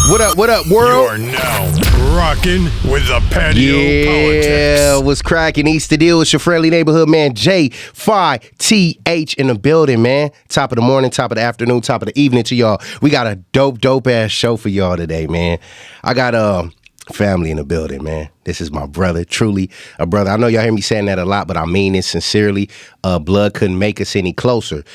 What up, world? You are now rocking with the Patio PolitiCz. Yeah, what's cracking? Easter Deal. It's your friendly neighborhood man, J5TH in the building, man. Top of the morning, top of the afternoon, top of the evening to y'all. We got a dope ass show for y'all today, man. I got family in the building, man. This is my brother, truly a brother. I know y'all hear me saying that a lot, but I mean it sincerely. Blood couldn't make us any closer.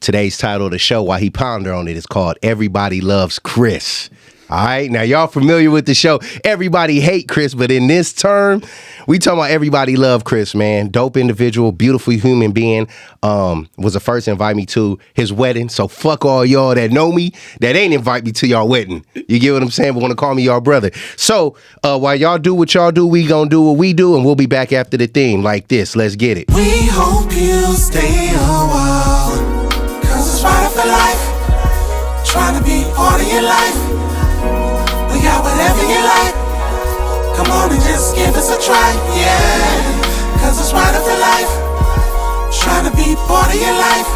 Today's title of the show, while he ponder on it, is called Everybody Loves Chris. All right, now y'all familiar with the show. Everybody hate Chris, but in this term, we talking about everybody love Chris, man. Dope individual, beautiful human being. Was the first to invite me to his wedding. So fuck all y'all that know me that ain't invite me to y'all wedding. You get what I'm saying? But want to call me y'all brother. So while y'all do what y'all do, we gonna do what we do, and we'll be back after the theme like this. Let's get it. We hope you stay a while, 'cause it's right for life. Trying to be part of your life. We got whatever you like. Come on and just give us a try, yeah. 'Cause it's right for life. Trying to be part of your life.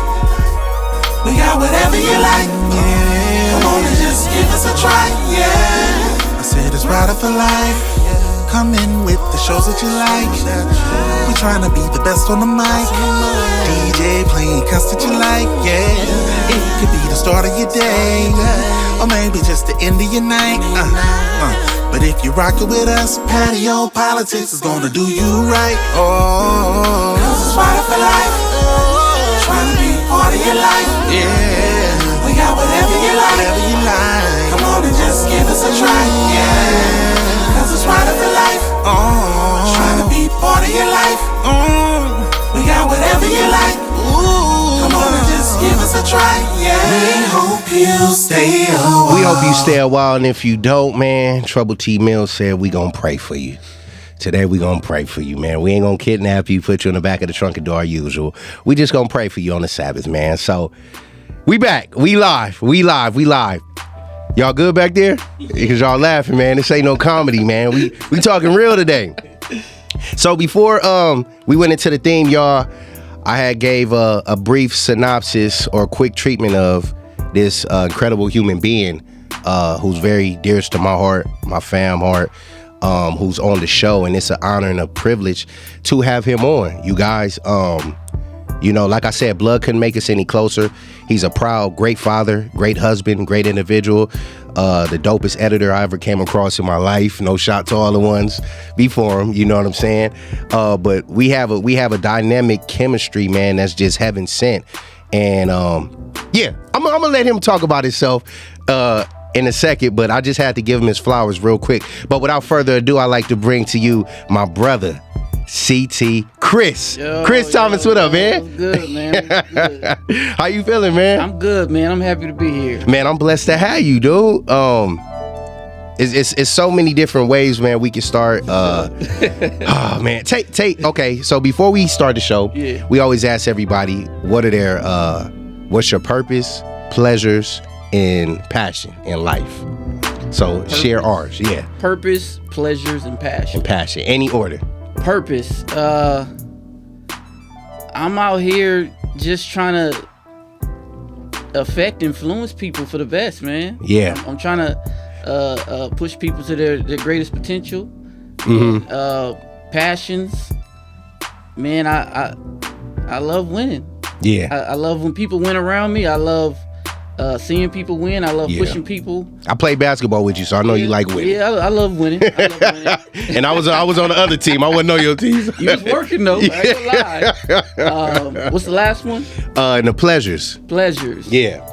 We got whatever you like, yeah. Come on and just give us a try, yeah. I said it's right for life. Come in with the shows that you like. We trying to be the best on the mic. DJ playing cuts that you like, yeah. It could be the start of your day, or maybe just the end of your night. But if you're rocking with us, Patio PolitiCz is gonna do you right. Oh, 'cause it's right for life. Trying to be part of your life, yeah. We got whatever you like. Come on and just give us a try, yeah. 'Cause it's right for life. Oh, trying to be part of your life. We got whatever you like. Come on and just give us a try, yeah. We hope you stay a while. We hope you stay a while, and if you don't, man, Trouble T Mills said we gonna pray for you. Today we gonna pray for you, man. We ain't gonna kidnap you, put you in the back of the trunk and do our usual. We just gonna pray for you on the Sabbath, man. So we back. We live. Y'all good back there? Because y'all laughing, man. This ain't no comedy, man. We talking real today. So before we went into the theme, y'all, I had gave a brief synopsis or quick treatment of this incredible human being who's very dearest to my heart, my fam heart, who's on the show, and it's an honor and a privilege to have him on. You guys, you know, like I said, blood couldn't make us any closer. He's a proud, great father, great husband, great individual, the dopest editor I ever came across in my life. No shot to all the ones before him, you know what I'm saying? But we have a dynamic chemistry, man, that's just heaven sent. And yeah, I'm gonna let him talk about himself in a second, but I just had to give him his flowers real quick. But without further ado, I'd like to bring to you my brother, CT Chris. Chris Thomas, what up, man? I'm good, man. Good. How you feeling, man? I'm good, man. I'm happy to be here. Man, I'm blessed to have you, dude. It's so many different ways, man, we can start. Oh man, take. Okay, so before we start the show, yeah, we always ask everybody what are their what's your purpose, pleasures, and passion in life. So purpose. Share ours, yeah. Purpose, pleasures, and passion. Any order. Purpose. I'm out here just trying to influence people for the best, man. Yeah. I'm trying to push people to their greatest potential. Mm-hmm. And, passions. Man, I love winning. Yeah. I love when people win around me. I love seeing people win. I love pushing people. I play basketball with you, so I know you like winning. Yeah, I love winning. And I was on the other team. I wouldn't know your team. You was working though. I ain't gonna lie. What's the last one? And the pleasures. Pleasures. Yeah.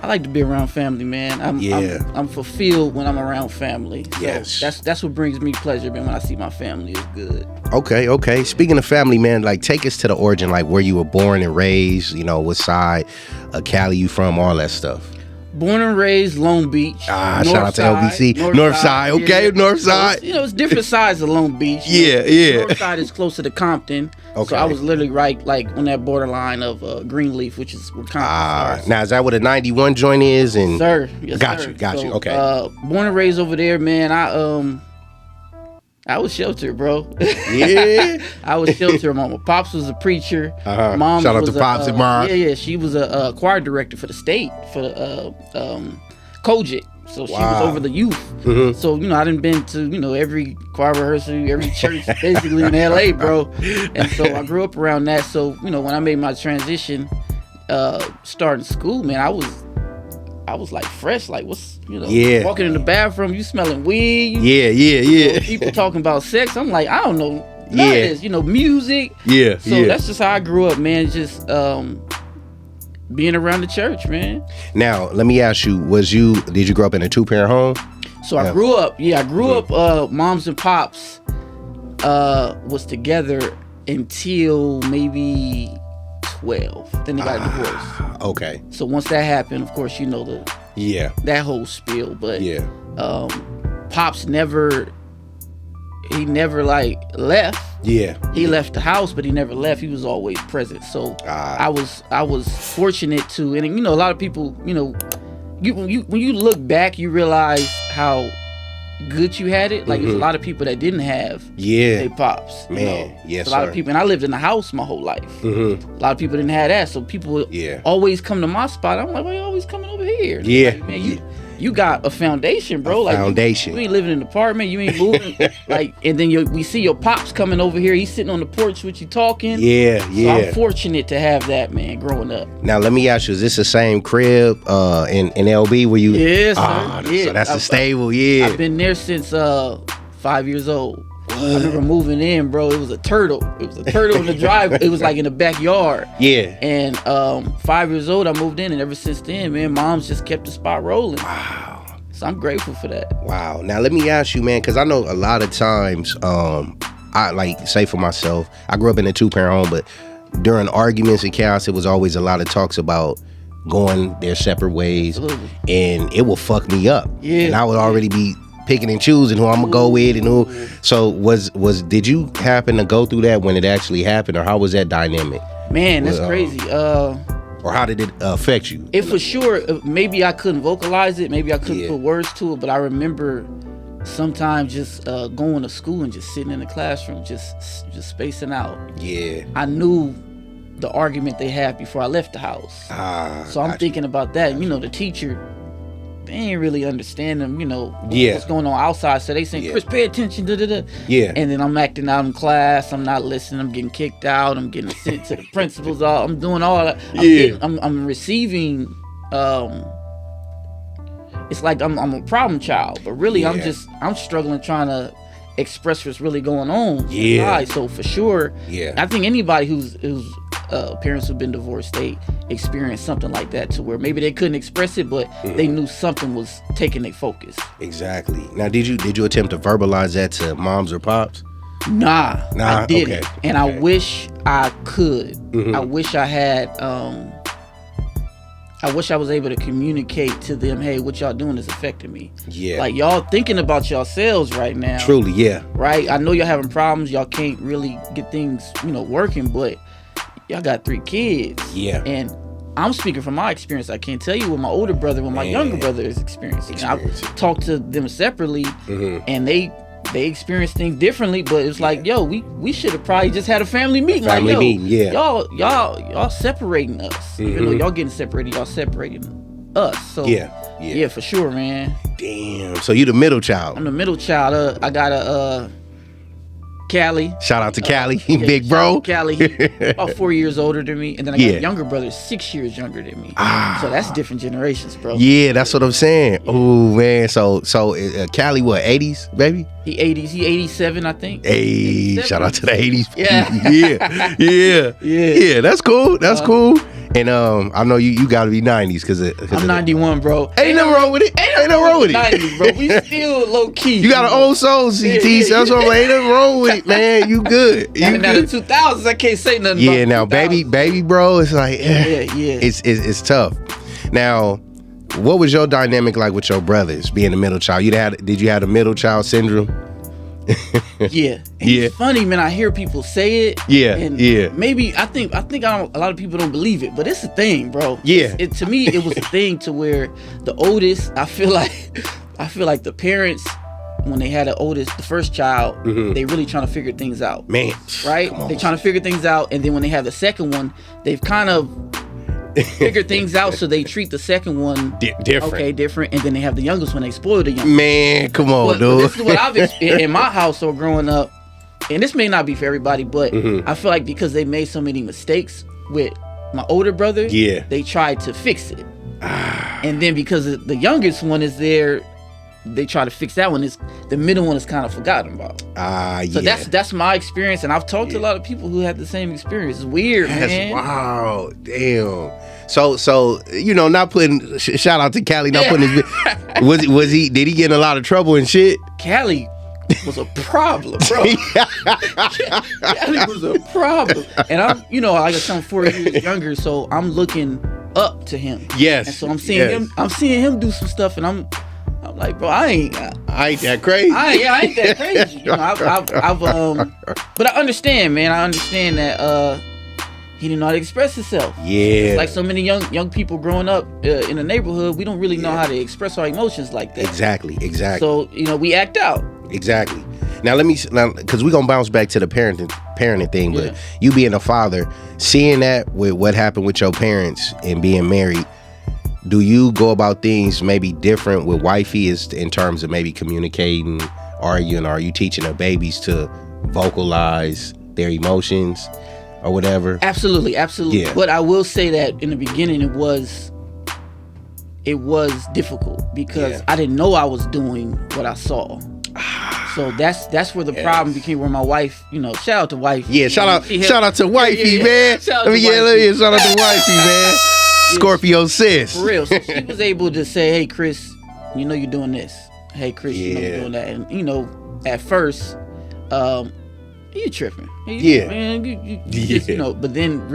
I like to be around family, man. I'm fulfilled when I'm around family. So yes. That's what brings me pleasure, man. When I see my family is good. Okay. Speaking of family, man, like take us to the origin, like where you were born and raised. You know, what side of Cali you from, all that stuff. Born and raised Long Beach. Shout out to LBC. North side. Okay, North side. So it's different sides of Long Beach. Yeah. North side is closer to Compton. Okay. So I was literally right, like on that borderline of Greenleaf, which is where Compton starts. Now is that what a 91 joint is? And sir, yes, got sir. you. Okay. Born and raised over there, man. I was sheltered, bro. Yeah. I was sheltered. My pops was a preacher. Mom shout out to Pops and Mom. Yeah. She was a choir director for the state for Kojic. So she was over the youth. Mm-hmm. So, I done been to, every choir rehearsal, every church basically in LA, bro. And so I grew up around that. So, when I made my transition, starting school, man, I was like fresh, like what's, walking in the bathroom, you smelling weed. Yeah. People talking about sex. I'm like, I don't know none of this, music. Yeah. So that's just how I grew up, man. Just, being around the church, man. Now, let me ask you, did you grow up in a 2-parent home? So I grew up, moms and pops was together until maybe 12. Then they got divorced. Okay. So once that happened, of course, that whole spiel. But pops never like left. Yeah. He left the house, but he never left. He was always present. So I was fortunate to, and a lot of people, when you look back, you realize how good you had it. Like there's a lot of people that didn't have their pops. Man, yes, a lot of people, and I lived in the house my whole life. Mm-hmm. A lot of people didn't have that, so people always come to my spot. I'm like, why you always coming over here? Yeah, like, man, you got a foundation, bro. Foundation. You ain't living in an apartment. You ain't moving. And then we see your pops coming over here. He's sitting on the porch with you talking. Yeah. So I'm fortunate to have that, man, growing up. Now let me ask you: is this the same crib in LB where you? Yes, sir. So that's a stable. Yeah. I've been there since 5 years old. I remember moving in, bro. It was a turtle. It was a turtle in the driveway. It was like in the backyard. Yeah. And 5 years old, I moved in, and ever since then, man, mom's just kept the spot rolling. Wow. So I'm grateful for that. Wow. Now let me ask you, man, because I know a lot of times, I like say for myself, I grew up in a 2-parent home, but during arguments and chaos, it was always a lot of talks about going their separate ways. Absolutely. And it will fuck me up. Yeah. And I would already be picking and choosing who I'm gonna go with and who. So did you happen to go through that when it actually happened, or how was that dynamic? Man, that's crazy. Or how did it affect you? It for sure. Maybe I couldn't vocalize it. Maybe I couldn't put words to it. But I remember sometimes just going to school and just sitting in the classroom, just spacing out. Yeah. I knew the argument they had before I left the house. So I'm thinking about that. The teacher, they ain't really understand them, what's going on outside. So they saying, Chris, pay attention. Yeah. And then I'm acting out in class. I'm not listening. I'm getting kicked out. I'm getting sent to the principal's office. I'm doing all that. I'm receiving. It's like I'm a problem child, but really I'm struggling trying to express what's really going on. Yeah. So for sure. Yeah. I think anybody who's parents who've been divorced, they experienced something like that, to where maybe they couldn't express it, but they knew something was taking their focus. Exactly. Now, did you attempt to verbalize that to moms or pops? Nah, I didn't. Okay. And I wish I could. I wish I had. I wish I was able to communicate to them, hey, what y'all doing is affecting me. Yeah. Like, y'all thinking about yourselves right now. Truly, yeah. Right? I know y'all having problems. Y'all can't really get things, working, but y'all got 3 kids. Yeah. And I'm speaking from my experience. I can't tell you what my older brother, what my younger brother is experiencing. I've talked to them separately, and they experience things differently, but it's like, yo, we should have probably just had a family meeting. Y'all separating us. Y'all getting separated. Y'all separating us. So yeah, for sure, man. Damn. So you the middle child? I'm the middle child. I got a Callie. Shout out to Callie, big bro. Callie, he about 4 years older than me, and then I got a younger brother, 6 years younger than me. So that's different generations, bro. Yeah, that's what I'm saying. Oh man, so Callie, what, 80s, baby? He 80s. He 87, I think. Hey, shout out to the 80s. Yeah. Yeah. That's cool. That's cool. And I know you got to be 90s because I'm 91, bro. Ain't nothing wrong with it. Ain't nothing wrong with it. 90s, bro. We still low key. You got an old soul, CT. So that's what I'm like. Ain't nothing wrong with it, man. You good. Now the 2000s, I can't say nothing. Yeah, now baby, bro. It's like It's tough. Now, what was your dynamic like with your brothers being the middle child? Did you have the middle child syndrome? It's funny, man. I hear people say it. Maybe I think a lot of people don't believe it, but it's a thing, bro. To me, it was a thing to where the oldest, I feel like the parents, when they had the first child, they really trying to figure things out, man. Right? They trying to figure things out, and then when they have the second one, they've kind of figure things out, so they treat the second one different. Okay, different, and then they have the youngest one. They spoil the youngest. Man, come on, dude. But this is what I've in my household growing up, and this may not be for everybody, but I feel like because they made so many mistakes with my older brother, they tried to fix it, and then because the youngest one is there, they try to fix that one. The middle one is kind of forgotten about. So that's my experience, and I've talked to a lot of people who had the same experience. It's weird, man. Wow, damn. So not putting shout out to Cali, not putting his did he get in a lot of trouble and shit? Cali was a problem, bro. Cali was a problem, and I'm like I said, I'm 4 years younger, so I'm looking up to him. Yes, and so I'm seeing him do some stuff, and I'm like, bro, I ain't that crazy. I ain't that crazy. But I understand, man. I understand that he didn't know how to express himself. Yeah. It's like so many young people growing up in the neighborhood, we don't really know how to express our emotions like that. Exactly. So, we act out. Exactly. Now because we're gonna bounce back to the parenting thing, but you being a father, seeing that with what happened with your parents and being married, do you go about things maybe different with wifey in terms of maybe communicating, arguing? Are you teaching her babies to vocalize their emotions or whatever? Absolutely. Yeah. But I will say that in the beginning it was difficult because I didn't know I was doing what I saw. So that's where the problem became, where my wife, shout out to wifey. Yeah, shout out to wifey, man. Shout out to wifey, man. Scorpio sis. For real. So she was able to say, hey, Chris, you're doing this. Hey, Chris, you're doing that. And, at first, you tripping. Man, but then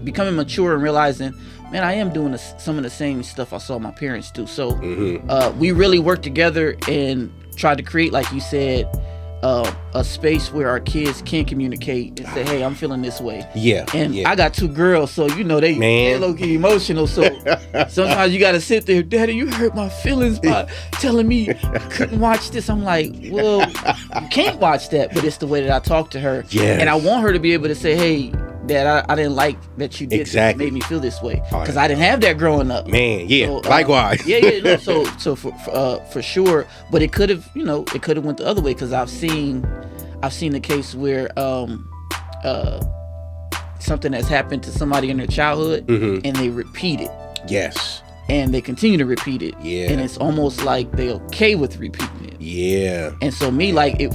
becoming mature and realizing, man, I am doing some of the same stuff I saw my parents do. So we really worked together and tried to create, like you said, a space where our kids can communicate and say, hey, I'm feeling this way. I got 2 girls, so they're low-key emotional, so sometimes you gotta sit there, Daddy, you hurt my feelings by telling me I couldn't watch this. I'm like, well, you can't watch that, but it's the way that I talk to her. And I want her to be able to say, hey, Dad, I didn't like that you did this. It made me feel this way, because I didn't have that growing up. Man, so, likewise. So for sure, but it could have, went the other way, because I've seen the case where something has happened to somebody in their childhood and they repeat it. Yes. And they continue to repeat it. Yeah. And it's almost like they're okay with repeating it. Yeah. And so me,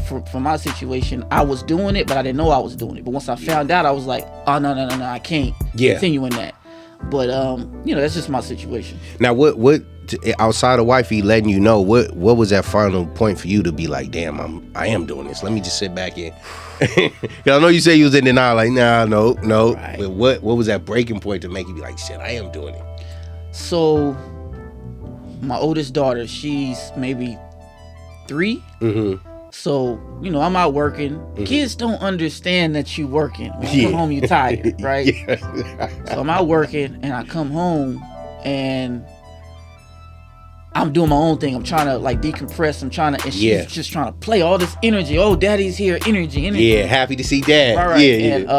for my situation, I was doing it, but I didn't know I was doing it. But once I found out, I was like, oh, no, I can't continue in that. But, that's just my situation. Now, what outside of wifey letting you know, what was that final point for you to be like, damn, I am doing this. Let me just sit back in. Because I know you say you was in denial, like, nah, no. Right. But what was that breaking point to make you be like, shit, I am doing it? So, my oldest daughter, she's maybe 3. So, I'm out working. Kids don't understand that you working. When you come home, you're tired, right? So I'm out working, and I come home, and I'm doing my own thing. I'm trying to decompress. And she's just trying to play all this energy. Oh, Daddy's here, energy. Yeah, happy to see Dad. Right. And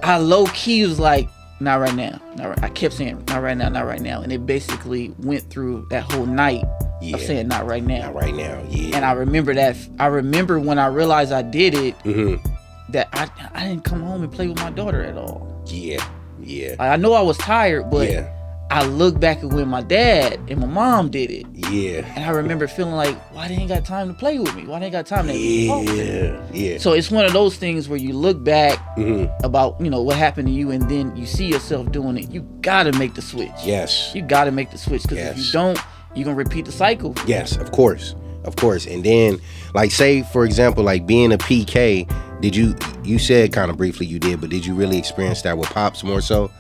I low key was like, not right now. I kept saying, not right now. And it basically went through that whole night of saying, not right now. Not right now, yeah. And I remember that. I remember when I realized I did it, that I didn't come home and play with my daughter at all. Yeah. I know I was tired, but I look back at when my dad and my mom did it. Yeah. And I remember feeling like, why they ain't got time to play with me? Why they ain't got time to talk to me? Yeah. So it's one of those things where you look back about, what happened to you, and then you see yourself doing it. You gotta make the switch. Yes. You gotta make the switch, because if you don't, you're gonna repeat the cycle. Yes, of course. And then, say, for example, being a PK, did you said kind of briefly you did, but did you really experience that with Pops more so?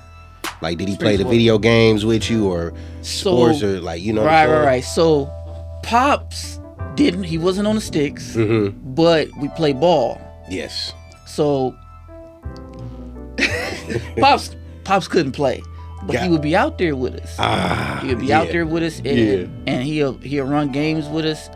Did he play the video games with you, or sports, or Right. So Pops didn't. He wasn't on the sticks, but we played ball. Yes. So Pops couldn't play, but he would be out there with us. He would be out there with us, and he'll run games with us.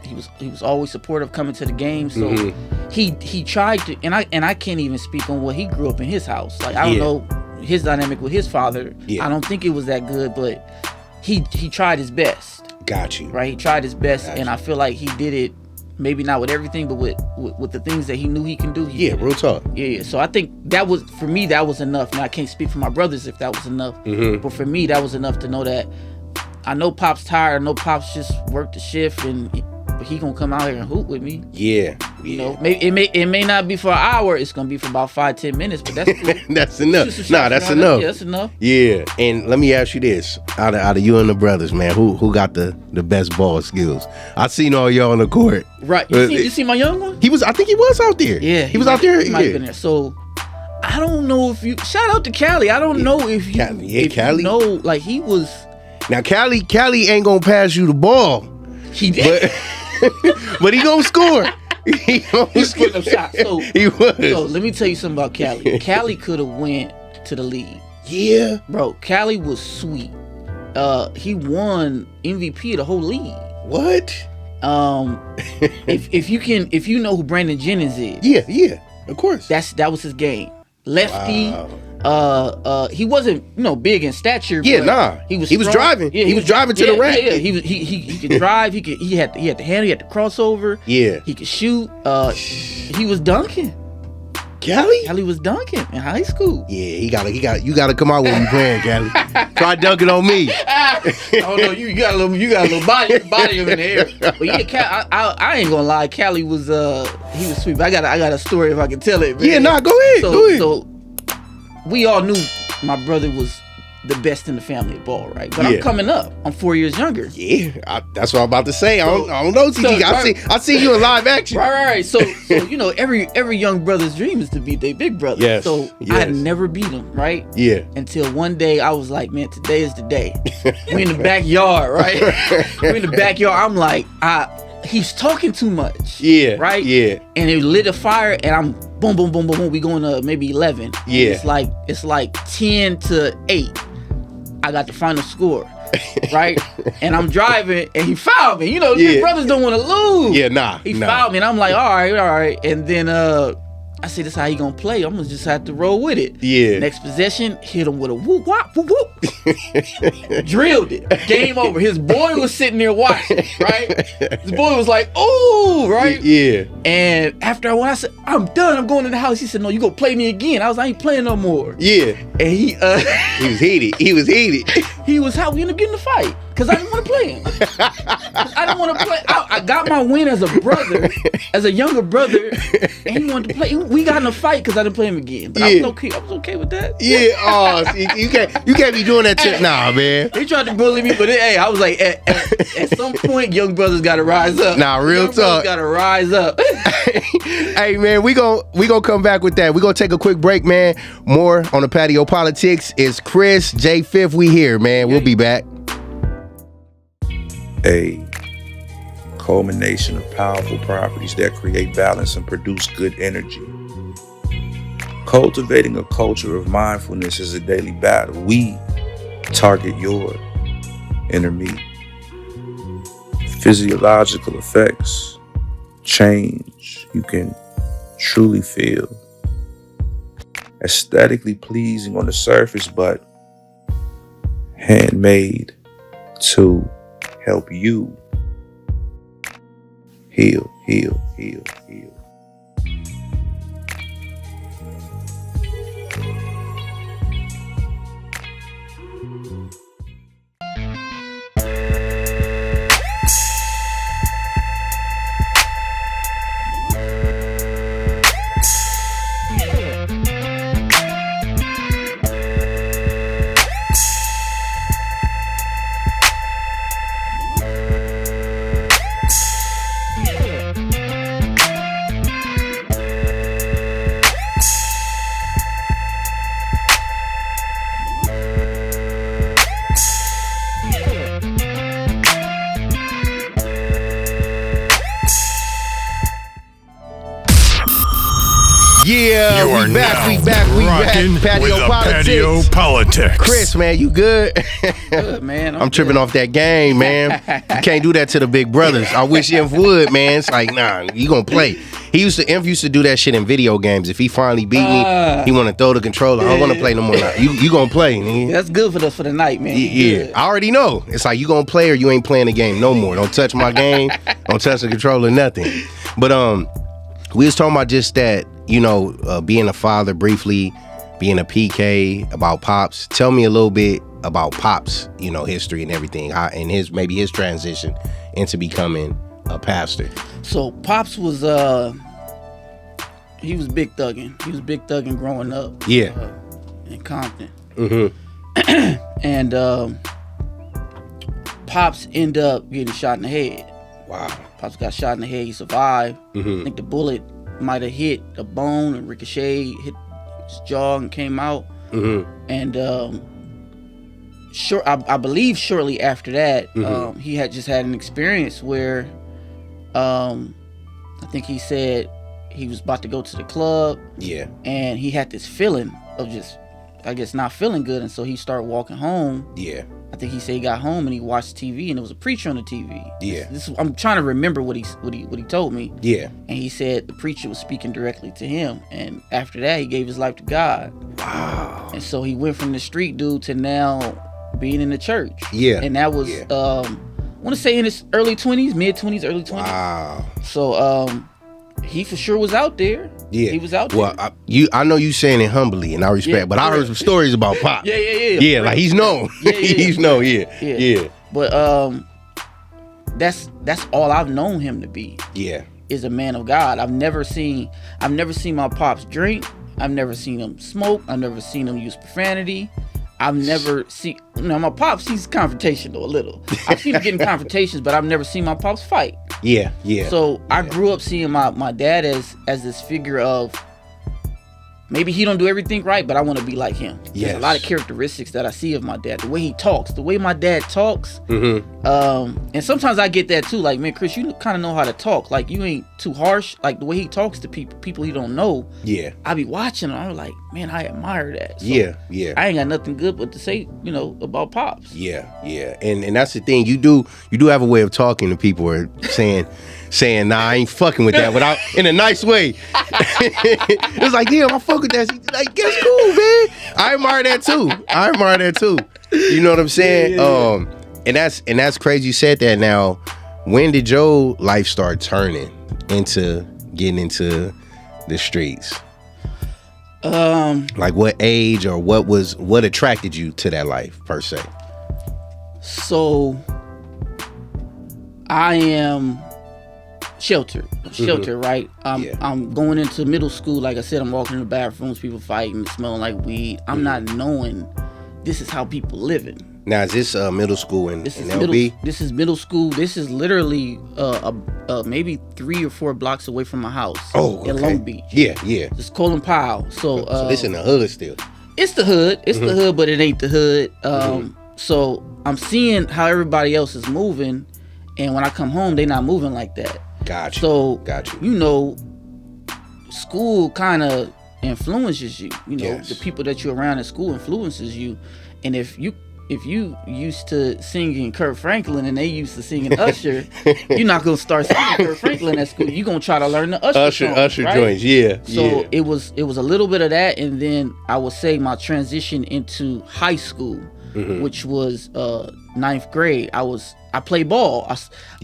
He was always supportive coming to the games. So he tried to, and I can't even speak on what he grew up in his house. I don't know his dynamic with his father. I don't think it was that good, but he tried his best. Got you. Right, he tried his best, and I feel like he did it. Maybe not with everything, but with the things that he knew he can do. Real talk. Yeah. So I think that was, for me, that was enough. Now I can't speak for my brothers if that was enough, but for me, that was enough to know that I know Pop's tired. I know Pop's just worked the shift, but he gonna come out here and hoop with me. Yeah. You know, it may not be for an hour. It's gonna be for about 5-10 minutes, but that's cool. That's enough. That's enough. Yeah, that's enough. Yeah. And let me ask you this: out of you and the brothers, man, who got the best ball skills? I seen all y'all on the court. Right. You see my young one? I think he was out there. Yeah. He was out there. He might have been there. So I don't know if you shout out to Cali. I don't know if you Cali. You know, like he was. Now Cali ain't gonna pass you the ball. He did. But he gonna score. He was putting up shots. So, he was. So let me tell you something about Cali. Cali could have went to the league. Yeah. Bro, Cali was sweet. He won MVP of the whole league. What? If you know who Brandon Jennings is. Yeah, of course. That was his game. Lefty. Wow. He wasn't, big in stature. Yeah, nah. He was driving. Yeah, he was driving to the rack. Yeah. He could drive. He had the handle. He had the crossover. Yeah. He could shoot. He was dunking. Cali was dunking in high school. Yeah, you gotta come out when you playing, Cali. Try dunking on me. Oh no, you got a little body in the air. But yeah, I ain't gonna lie, Cali was he was sweet. But I got a story if I can tell it, man. Yeah, nah, go ahead. So we all knew my brother was the best in the family at ball, right? But I'm coming up. I'm 4 years younger. Yeah, that's what I'm about to say. I don't know, TT. I see you in live action. Right. So every young brother's dream is to beat their big brother. Yes. So I had never beat him, right? Yeah. Until one day I was like, man, today is the day. We in the backyard, right? We in the backyard. I'm like, he's talking too much. Yeah. Right? Yeah. And it lit a fire, and I'm boom, boom, boom, boom, boom. We going to maybe 11. Yeah. It's like 10-8. I got the final score, right? And I'm driving, and he fouled me. Big brothers don't want to lose. Yeah, nah. He fouled me, and I'm like, all right. And then I said, this is how he gonna play. I'm gonna just have to roll with it. Yeah. Next possession, hit him with a whoop, whop, whoop, whoop. Drilled it. Game over. His boy was sitting there watching, right? His boy was like, ooh, right? Yeah. And after I said, I'm done. I'm going in the house. He said, no, you gonna play me again. I was like, I ain't playing no more. Yeah. And he was heated. He was how we ended up getting in the fight. Because I didn't want to play him. I didn't want to play. I got my win as a brother, as a younger brother, and he wanted to play. We got in a fight because I didn't play him again. But I was okay with that. Yeah. Oh, you can't be doing that shit. Nah, man. They tried to bully me, but I was like, at some point, young brothers got to rise up. Nah, real talk. Got to rise up. Hey, man, we gonna come back with that. We gonna take a quick break, man. More on the Patio Politics. It's Chris J. Fifth. We here, man. We'll be back. A culmination of powerful properties that create balance and produce good energy. Cultivating a culture of mindfulness is a daily battle. We target your inner me. Physiological effects, change you can truly feel. Aesthetically pleasing on the surface, but handmade to help you heal. Yeah, You are we back. rocking Patio with Politics. Patio PolitiCz. Chris, man, you good? Good, man. I'm tripping off that game, man. You can't do that to the big brothers. I wish Inf would, man. It's like, nah, you gonna play. Inf used to do that shit in video games. If he finally beat me, he want to throw the controller. I don't want to play no more. Now. You gonna play, man. That's good for the night, man. Yeah, I already know. It's like you gonna play or you ain't playing the game no more. Don't touch my game. Don't touch the controller, nothing. But we was talking about just that, being a father briefly, being a PK, about Pops. Tell me a little bit about Pops, history and everything, and his transition into becoming a pastor. So Pops was he was big thugging. He was big thugging growing up. Yeah. In Compton. Mm-hmm. And Pops ended up getting shot in the head. Wow. Pops got shot in the head. He survived. Mm-hmm. I think the bullet might have hit a bone and ricocheted, hit his jaw and came out. Mm-hmm. And I believe shortly after that, Mm-hmm. he had just had an experience where I think he said he was about to go to the club. Yeah. And he had this feeling of just, I guess, not feeling good. And so he started walking home. Yeah. I think he said he got home and he watched TV and there was a preacher on the TV. Yeah. I'm trying to remember what he told me. Yeah. And he said the preacher was speaking directly to him. And after that, he gave his life to God. Wow. And so he went from the street dude to now being in the church. Yeah. And that was, I want to say in his early 20s, mid 20s, early 20s. Wow. So he for sure was out there. Yeah. He was out there. Well, I know you saying it humbly, and I respect, but I heard some stories about Pop. Yeah. Yeah, like he's known. Yeah. He's known, yeah. But that's all I've known him to be. Yeah. Is a man of God. I've never seen my pops drink. I've never seen him smoke. I've never seen him use profanity. I've never seen, my pops, he's confrontational a little. I've seen him getting confrontations, but I've never seen my pops fight. Yeah. So I grew up seeing my dad as this figure of, maybe he don't do everything right, but I want to be like him. Yes. There's a lot of characteristics that I see of my dad. The way he talks, the way my dad talks. Mm-hmm. And sometimes I get that too. Like, man, Chris, you kind of know how to talk. Like, you ain't too harsh. Like, the way he talks to people he don't know. Yeah. I be watching him. I'm like, man, I admire that. So Yeah. I ain't got nothing good but to say, about Pops. Yeah. And that's the thing. You do have a way of talking to people or saying, nah, I ain't fucking with that, without in a nice way. It's like, damn, I fuck with that. Like, that's cool, man. I admire that too. You know what I'm saying? Yeah. And that's crazy you said that. Now, when did your life start turning into getting into the streets? Like what age or what attracted you to that life per se? So I am sheltered, right? I'm going into middle school. Like I said, I'm walking in the bathrooms, people fighting, smelling like weed. I'm not knowing this is how people living. Now, is this middle school in LB? This is middle school. This is literally maybe 3 or 4 blocks away from my house. Oh, okay. In Long Beach. Yeah. It's Colin Powell. So this in the hood still. It's the hood. It's the hood, but it ain't the hood. So I'm seeing how everybody else is moving, and when I come home, they not moving like that. Gotcha. So Gotcha. School kind of influences you. Yes. The people that you're around at school influences you, and if you used to singing Kurt Franklin and they used to singing Usher, you're not gonna start singing Kurt Franklin at school. You're gonna try to learn the Usher songs, right? joints. Yeah. So it was a little bit of that, and then I would say my transition into high school, which was 9th grade. I played ball.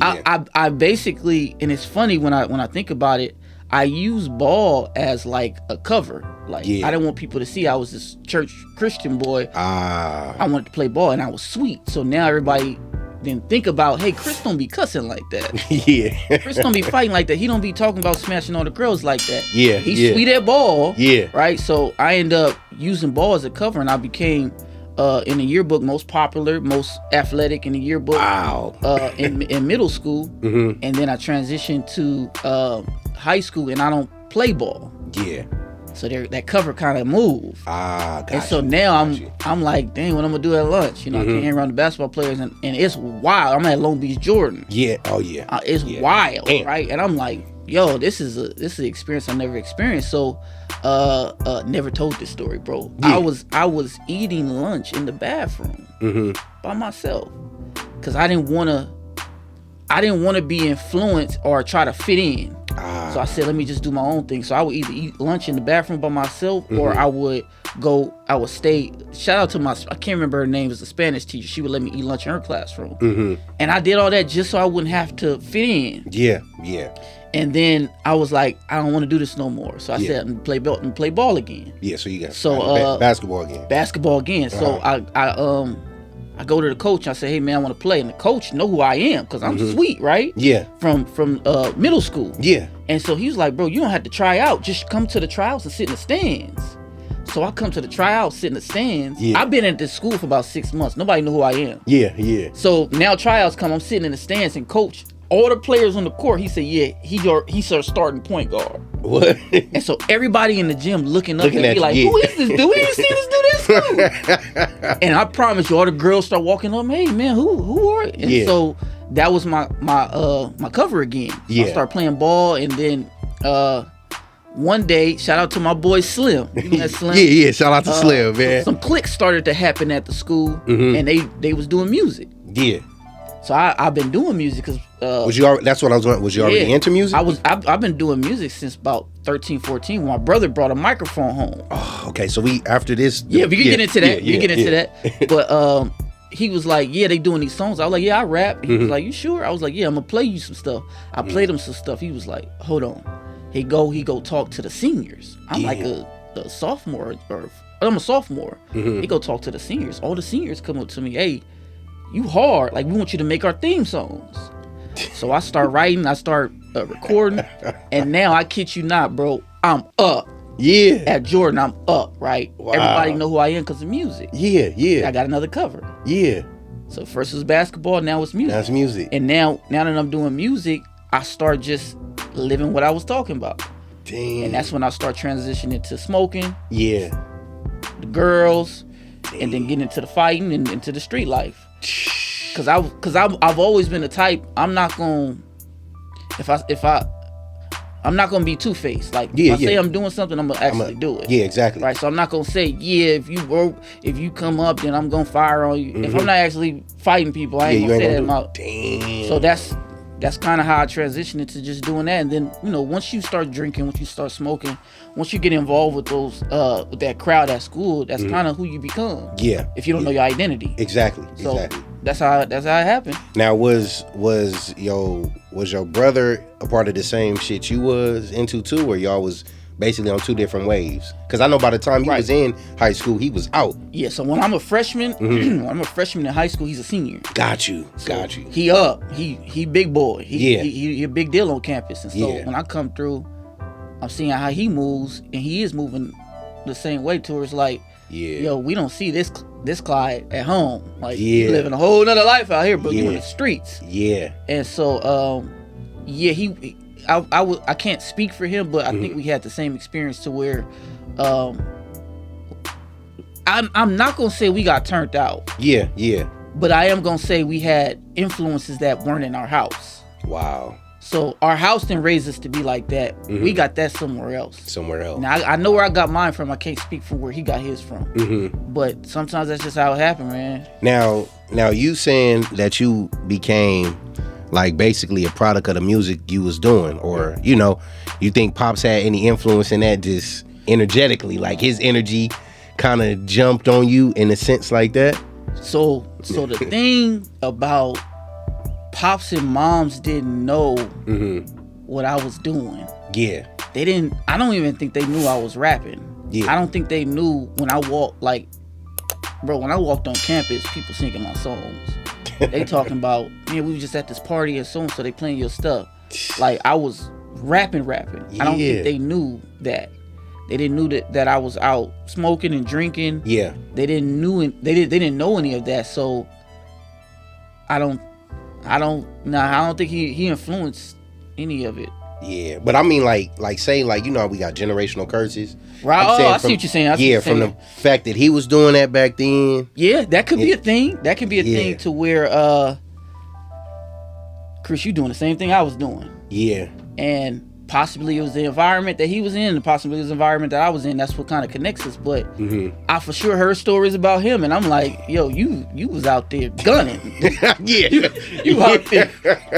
I basically, and it's funny when I think about it, I use ball as like a cover. Like, I didn't want people to see I was this church Christian boy. I wanted to play ball, and I was sweet. So now everybody didn't think about, hey, Chris don't be cussing like that. Yeah. Chris don't be fighting like that. He don't be talking about smashing all the girls like that. Yeah. He's sweet at ball. Yeah. Right? So I ended up using ball as a cover, and I became in the yearbook most popular, most athletic in the yearbook. Wow. In middle school. And then I transitioned to high school, and I don't play ball. Yeah. So that cover kind of moved. Gotcha. And so now I'm like, dang, what I'm gonna do at lunch? I can't hang around the basketball players, and it's wild. I'm at Long Beach Jordan. Yeah. Oh yeah. It's wild, Damn. right? And I'm like, yo, this is an experience I never experienced. So never told this story, bro. Yeah. I was eating lunch in the bathroom by myself because I didn't want to be influenced or try to fit in. So I said, let me just do my own thing. So I would either eat lunch in the bathroom by myself, or I would stay. Shout out to I can't remember her name. It was a Spanish teacher. She would let me eat lunch in her classroom. And I did all that just so I wouldn't have to fit in. Yeah. And then I was like, I don't want to do this no more. So I said, I'm gonna play ball again. Yeah. So you got basketball again. Basketball again. So I go to the coach and I say, hey man, I want to play. And the coach know who I am because I'm sweet, right? Yeah. From middle school. Yeah. And so he was like, bro, you don't have to try out. Just come to the tryouts and sit in the stands. So I come to the tryouts, sit in the stands. Yeah. I've been at this school for about 6 months. Nobody knew who I am. Yeah. So now tryouts come, I'm sitting in the stands, and coach, all the players on the court, he said, yeah, he's our starting point guard. What? And so everybody in the gym looking at me like, who is this dude? We didn't see this dude. And I promise you, all the girls start walking up, hey man, who are you? And so that was my cover again. So I started playing ball, and then one day, shout out to my boy Slim. You know that Slim? yeah, shout out to Slim, man. Some clicks started to happen at the school, and they was doing music. Yeah. So I've been doing music because was you? That's what I was going. Was you already into music? I've been doing music since about 13, 14. When my brother brought a microphone home. Oh, okay. So after this. Yeah, we can get into that. We can get into that. But he was like, yeah, they doing these songs. I was like, yeah, I rap. He was like, you sure? I was like, yeah, I'm gonna play you some stuff. I played him some stuff. He was like, hold on. He go talk to the seniors. I'm like a sophomore, or I'm a sophomore. He go talk to the seniors. All the seniors come up to me, hey, you hard, like we want you to make our theme songs. So I start writing, I start recording, and now I kid you not, bro, I'm up. Yeah. At Jordan, I'm up, right? Wow. Everybody know who I am because of music. Yeah. I got another cover. Yeah. So first it was basketball, now it's music. Now it's music. And now that I'm doing music, I start just living what I was talking about. Damn. And that's when I start transitioning to smoking. Yeah. The girls. Damn. And then getting into the fighting and into the street life. Cause I've always been the type, I'm not gonna I'm not gonna be two-faced. Like if I say I'm doing something, I'm gonna actually do it. Yeah, exactly. Right. So I'm not gonna say, yeah, if you come up, then I'm gonna fire on you. If I'm not actually fighting people, I ain't gonna say that out. Damn. So that's kind of how I transitioned into just doing that. And then, once you start drinking, once you start smoking, once you get involved with those with that crowd at school, that's kind of who you become. Yeah. If you don't know your identity. Exactly. So that's how it happened. Now, was your brother a part of the same shit you was into too, or y'all was basically on two different waves? Because I know by the time he was in high school, he was out. Yeah, so when I'm a freshman, when I'm a freshman in high school, he's a senior. Got you. He up. He big boy. He a big deal on campus. And so when I come through, I'm seeing how he moves, and he is moving the same way towards like, yo, we don't see this Clyde at home. Like, you living a whole nother life out here, but you in the streets. Yeah. And so, I can't speak for him, but I think we had the same experience to where I'm not gonna say we got turned out. Yeah. But I am gonna say we had influences that weren't in our house. Wow. So our house didn't raise us to be like that. We got that somewhere else. Now I know where I got mine from. I can't speak for where he got his from. But sometimes that's just how it happened, man. Now you saying that you became like basically a product of the music you was doing, or you think Pops had any influence in that, just energetically, like his energy kind of jumped on you in a sense like that? So the thing about Pops and Moms didn't know what I was doing. Yeah. They didn't. I don't even think they knew I was rapping. Yeah. I don't think they knew when I walked, like, bro, when I walked on campus, people singing my songs. They talking about, man, we was just at this party and so they playing your stuff. Like, I was rapping. Yeah. I don't think they knew that. They didn't know that I was out smoking and drinking. Yeah. They didn't know any of that. So I don't think he influenced any of it. Yeah, but I mean, like say, like, we got generational curses. Right. I see what you're saying. From the fact that he was doing that back then. Yeah, that could be a thing. That could be a thing to where, Chris, you doing the same thing I was doing. Yeah. And possibly it was the environment that he was in, and possibly it was the environment that I was in. That's what kind of connects us. But I for sure heard stories about him, and I'm like, yo, you was out there gunning. Yeah. You out there.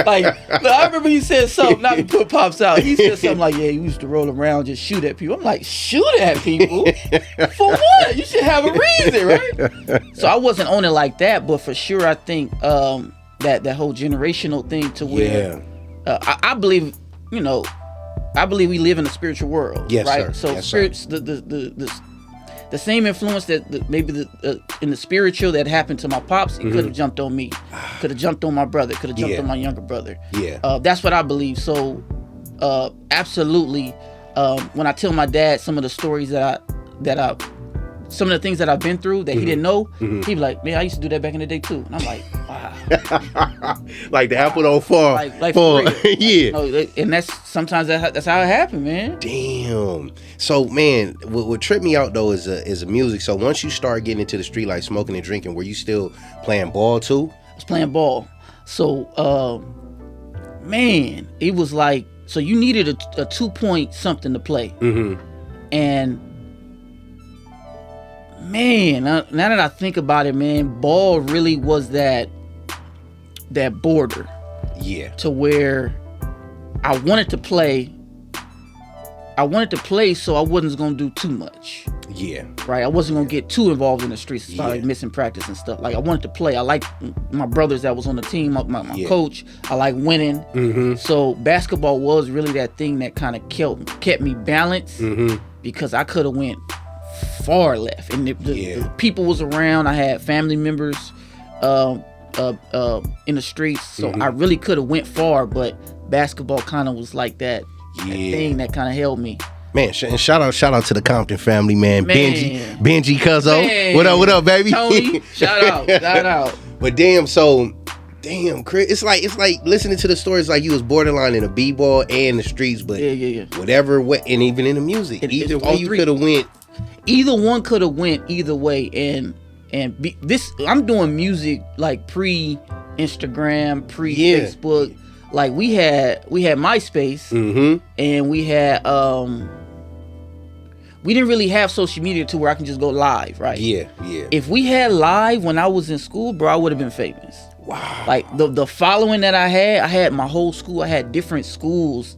Like, I remember he said something, not to put Pops out. He said something like, yeah, he used to roll around, just shoot at people. I'm like, shoot at people? For what? You should have a reason, right? So I wasn't on it like that, but for sure I think that whole generational thing to where I believe, you know, I believe we live in a spiritual world, yes, right? Sir. So yes, spirits, the same influence that maybe in the spiritual that happened to my pops, it could have jumped on me, could have jumped on my brother, could have jumped on my younger brother. Yeah, that's what I believe. So, absolutely, when I tell my dad some of the stories some of the things that I've been through that he didn't know, he'd be like, man, I used to do that back in the day too. And I'm like, wow. Like the apple don't fall. Like yeah. No, and sometimes that's how it happened, man. Damn. So, man, what tripped me out though is a music. So once you start getting into the street, like smoking and drinking, were you still playing ball too? I was playing ball. So, man, it was like, so you needed a 2-point something to play. And man, now that I think about it, man, ball really was that border. Yeah. To where I wanted to play so I wasn't gonna do too much. Yeah. Right? I wasn't gonna get too involved in the streets and start like missing practice and stuff. Like I wanted to play. I like my brothers that was on the team, my coach. I like winning. So basketball was really that thing that kind of kept me balanced because I could have went far left, and the people was around. I had family members in the streets, so I really could have went far, but basketball kind of was like that thing that kind of held me. Man, and shout out to the Compton family, man. Benji Cuzzo. What up, baby? Tony, shout out. But damn, Chris, it's like listening to the stories like you was borderline in a b-ball and the streets, but whatever, and even in the music, either way you could have went. Either one could have went either way, and I'm doing music like pre-Instagram, pre-Facebook. Like we had MySpace, and we had we didn't really have social media to where I can just go live, right? Yeah. If we had live when I was in school, bro, I would have been famous. Wow. Like the following that I had my whole school. I had different schools,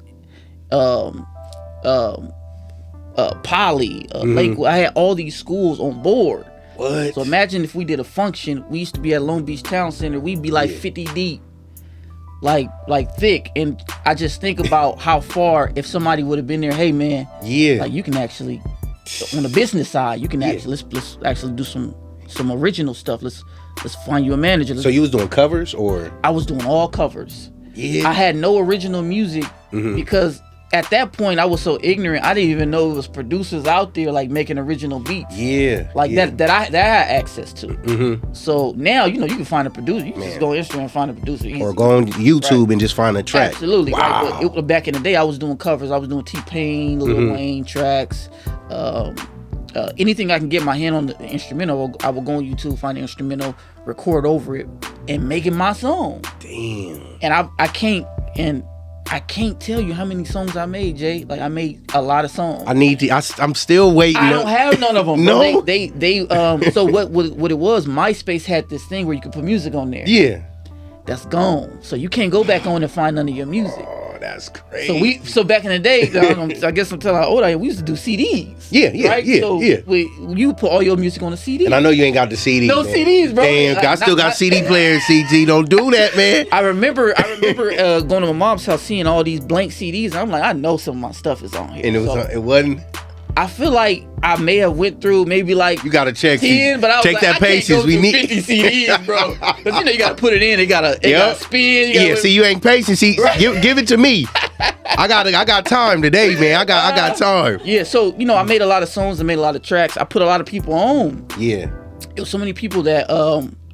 Poly, Lakewood. I had all these schools on board. What? So imagine if we did a function. We used to be at Long Beach Town Center. We'd be like 50 deep, like thick. And I just think about how far if somebody would have been there. Hey man, like you can actually on the business side, you can actually let's actually do some original stuff. Let's find you a manager. So you was doing covers, or? I was doing all covers. Yeah. I had no original music because at that point I was so ignorant. I didn't even know it was producers out there like making original beats. That I had access to. So now you can find a producer. You can just go on Instagram and find a producer easy. Or go on YouTube and just find a track. Absolutely. Wow. Right? But back in the day I was doing covers. I was doing T-Pain, Lil Wayne tracks. Anything I can get my hand on the instrumental, I will go on YouTube, find the instrumental, record over it, and make it my song. Damn. And I can't tell you how many songs I made, Jay. Like I made a lot of songs. I'm still waiting. I don't have none of them. No. They so what it was, MySpace had this thing where you could put music on there. Yeah. That's gone. So you can't go back on and find none of your music. Oh, that's crazy. So back in the day, I guess I'm telling how old I am, we used to do CDs. You put all your music on a CD. And I know you ain't got the CD. No CDs, bro. Damn, I still got CD players, CG. Don't do that, man. I remember going to my mom's house, seeing all these blank CDs. And I'm like, I know some of my stuff is on here. And it wasn't. I feel like I may have went through maybe like you gotta check 10, but I was check like, that patience. We need 50 CDs, bro. Because you gotta put it in. It gotta spin. See, you ain't patient. See, give it to me. I got time today, man. I got time. Yeah. So I made a lot of songs. I made a lot of tracks. I put a lot of people on. Yeah. It was so many people that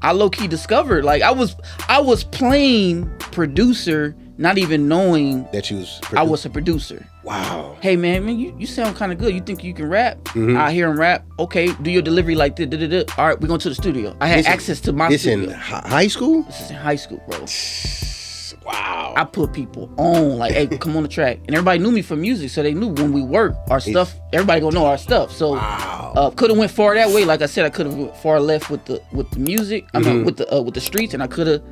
I low key discovered. Like I was playing producer, not even knowing that you was. I was a producer. Wow. Hey man, you sound kind of good. You think you can rap? I hear him rap. Okay, do your delivery like this. All right, we're going to the studio. I had access to my studio. This in high school? This is in high school, bro. Wow. I put people on, like, hey, come on the track. And everybody knew me from music, so they knew when we work, our stuff, everybody gonna know our stuff. So could have went far that way. Like I said, I could have went far left with the music. I mean with the streets, and I could have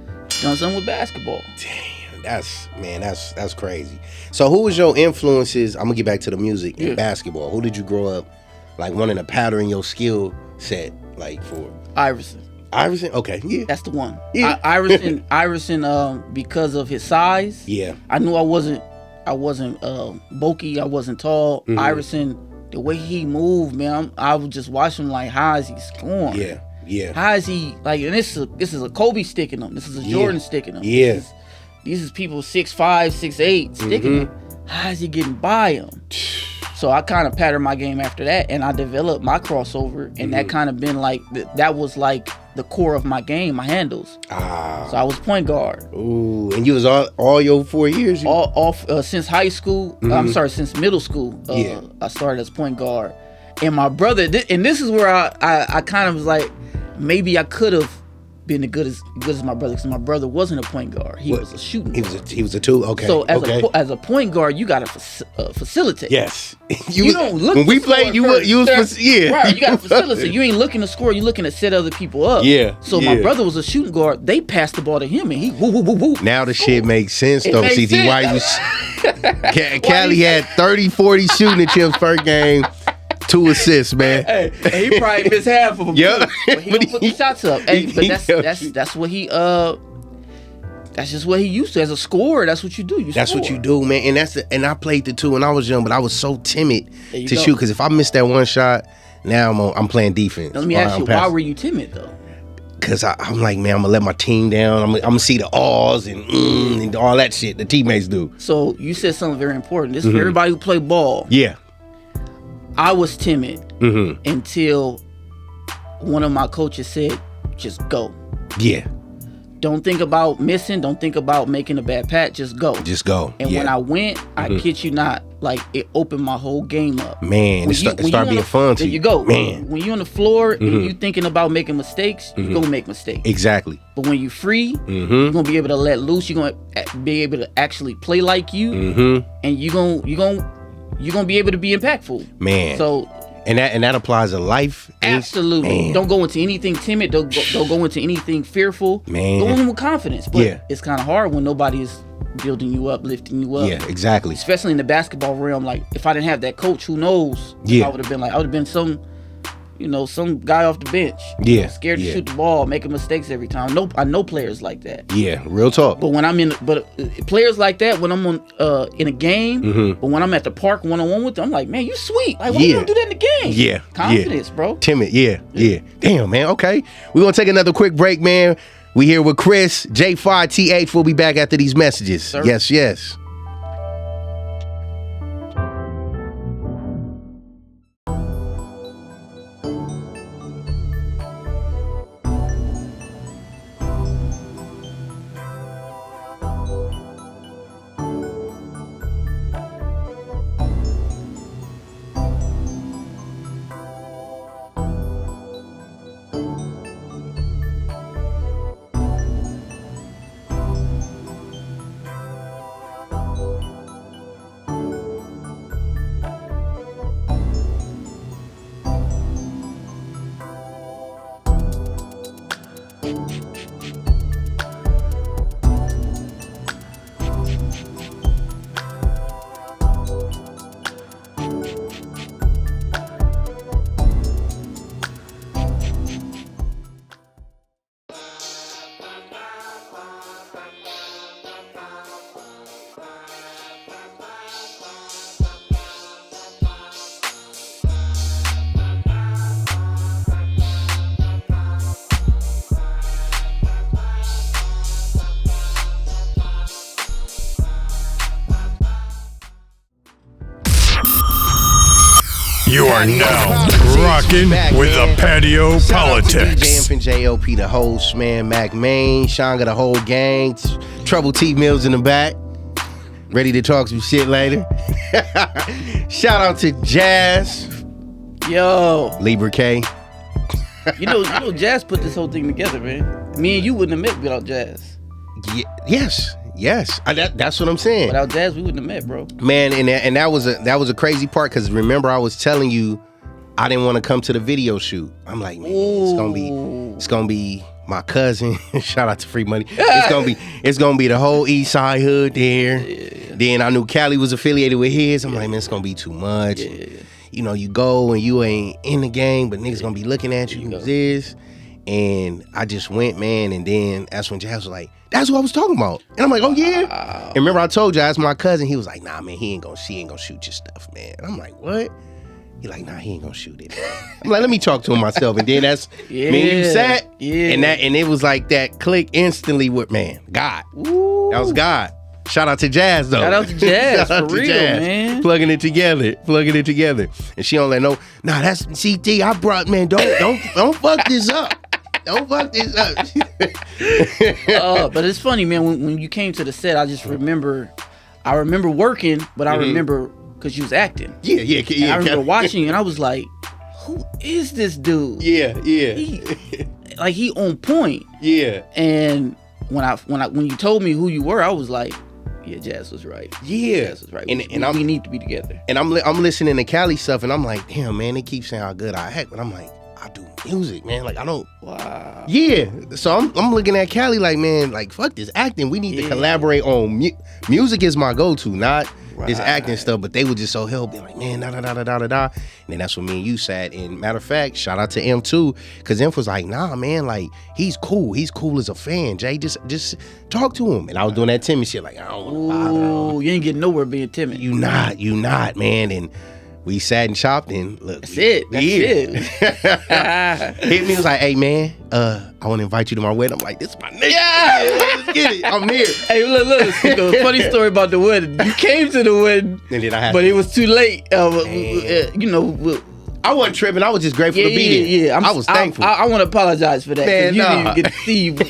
done something with basketball. Damn, that's crazy. So who was your influences? I'm gonna get back to the music and basketball. Who did you grow up like wanting to pattern your skill set like for? Iverson. Okay, yeah, that's the one. Yeah. Iverson, because of his size. Yeah, I knew I wasn't bulky. I wasn't tall. Iverson, the way he moved, man, I would just watch him like, how is he scoring? Yeah. How is he like? And this is a Kobe sticking him. This is a Jordan sticking him. Yeah. These is people 6'5", 6'8", sticking him. How is he getting by him? So I kind of patterned my game after that, and I developed my crossover, and that kind of been like that was like the core of my game, my handles. So I was point guard. Ooh, and you was all your 4 years? All since high school. I'm sorry, since middle school. I started as point guard, and my brother. And this is where I kind of was like, maybe I could have been as good as my brother, because my brother wasn't a point guard. He was a shooting guard. He was a two. Okay. So as a point guard, you gotta facilitate. Yes. You don't look. When we played, you was right. You gotta facilitate. You ain't looking to score. You looking to set other people up. Yeah. So my brother was a shooting guard. They passed the ball to him, and he woo. Now the shit makes sense though. CT, why you was Cali had 30-40 shooting attempts per game. 2 assists, man. Hey, and he probably missed half of them. Yep. But he don't put the shots up. Hey, but that's what he that's just what he used to as a scorer. That's what you do. That's what you do, man. And I played the two when I was young, but I was so timid to shoot, because if I missed that one shot, now I'm playing defense. Let me ask you, why were you timid though? Because I'm like, man, I'm gonna let my team down. I'm gonna see the ahs and all that shit the teammates do. So you said something very important. This is for everybody who play ball. Yeah. I was timid until one of my coaches said, just go. Yeah. Don't think about missing. Don't think about making a bad pat. Just go. Just go. And when I went, I kid you not, like, it opened my whole game up. Man, it started being fun to you. There you go. Man. When you're on the floor and you thinking about making mistakes, you're going to make mistakes. Exactly. But when you're free, you're going to be able to let loose. You're going to be able to actually play like you. And you're going to be able to be impactful. Man. So... And that applies to life. Absolutely. Man. Don't go into anything timid. Don't go into anything fearful. Man. Go in with confidence. But it's kind of hard when nobody is building you up, lifting you up. Yeah, exactly. Especially in the basketball realm. Like, if I didn't have that coach, who knows? I would have been some guy off the bench. Scared to shoot the ball, making mistakes every time. I know players like that. Yeah, real talk. But when I'm players like that, when I'm on in a game, but when I'm at the park one-on-one with them, I'm like, man, you sweet. Like, why you don't do that in the game? Yeah. Confidence, bro. Timid, yeah. Damn, man, okay. We're going to take another quick break, man. We here with Chris, J5TH. We'll be back after these messages. Sir. Yes. You are now rocking with the Patio PolitiCz. JF and JLP, the host, man. Mac Main, Shanga, the whole gang. Trouble T Mills in the back. Ready to talk some shit later. Shout out to Jazz. Yo. Libra K. You know, Jazz put this whole thing together, man. Me and you wouldn't have met without Jazz. Yes. Yes, that's what I'm saying. Without jazz, we wouldn't have met, bro. Man, and that was a crazy part because remember I was telling you I didn't want to come to the video shoot. I'm like, man, it's gonna be my cousin. Shout out to Free Money. It's gonna be the whole East Side hood there. Yeah. Then I knew Cali was affiliated with his. I'm like, man, it's gonna be too much. Yeah. You know, you go and you ain't in the game, but niggas gonna be looking at you. Who's this? And I just went, man, and then that's when Jazz was like, that's what I was talking about. And I'm like, oh yeah. Wow. And remember I told you I asked my cousin, he was like, nah, man, she ain't gonna shoot your stuff, man. And I'm like, what? He like, nah, he ain't gonna shoot it. I'm like, let me talk to him myself. And then that's me and you sat. Yeah. And it was like that click instantly with, man, God. Ooh. That was God. Shout out to Jazz though. Shout out to Jazz, for real, Jazz. Man. Plugging it together. And she don't let no, nah, that's CT. I brought, man, don't fuck this up. Don't fuck this up. But it's funny, man, when you came to the set, I just remember working, but I remember because you was acting. Yeah. And I remember watching and I was like, who is this dude? Yeah. He on point. Yeah. And when you told me who you were, I was like, yeah, Jazz was right. Yeah. Jazz was right. And we need to be together. And I'm listening to Cali stuff and I'm like, damn, man, they keep saying how good I act, but I'm like, I do music, man. Like I don't. Wow. Yeah. So I'm looking at Cali like, man, like fuck this acting. We need to collaborate on music is my go-to, not this acting stuff. But they were just so helping, like, man, da. And then that's when me and you sat. And matter of fact, shout out to M too, because M was like, nah, man, like he's cool. He's cool as a fan. Jay, just talk to him. And I was doing that timid shit, like I don't want to bother him. You ain't getting nowhere being timid. You not, man. And we sat and chopped and look. That's it. Hit me, was like, hey man, I want to invite you to my wedding. I'm like, this is my nigga. Yeah, let's get it. I'm here. Hey, look, a funny story about the wedding. You came to the wedding, and then but it was too late. I wasn't tripping. I was just grateful to be there. I was thankful. I want to apologize for that. Man, you didn't even get to see, the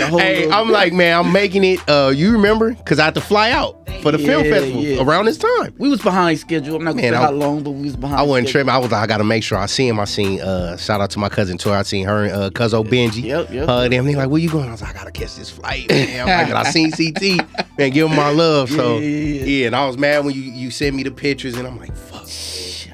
whole. Hey, I'm like, man, I'm making it. You remember? Because I had to fly out for the film festival around this time. We was behind schedule. I'm not gonna say how long, but we was behind. I wasn't tripping. I was like, I gotta make sure I see him. I seen shout out to my cousin Tori. I seen her and Cuzzo Benji. Yep. Them. They like, where you going? I was like, I gotta catch this flight, man. I'm like, I seen CT. Man, give him my love. So yeah. And I was mad when you sent me the pictures, and I'm like, fuck.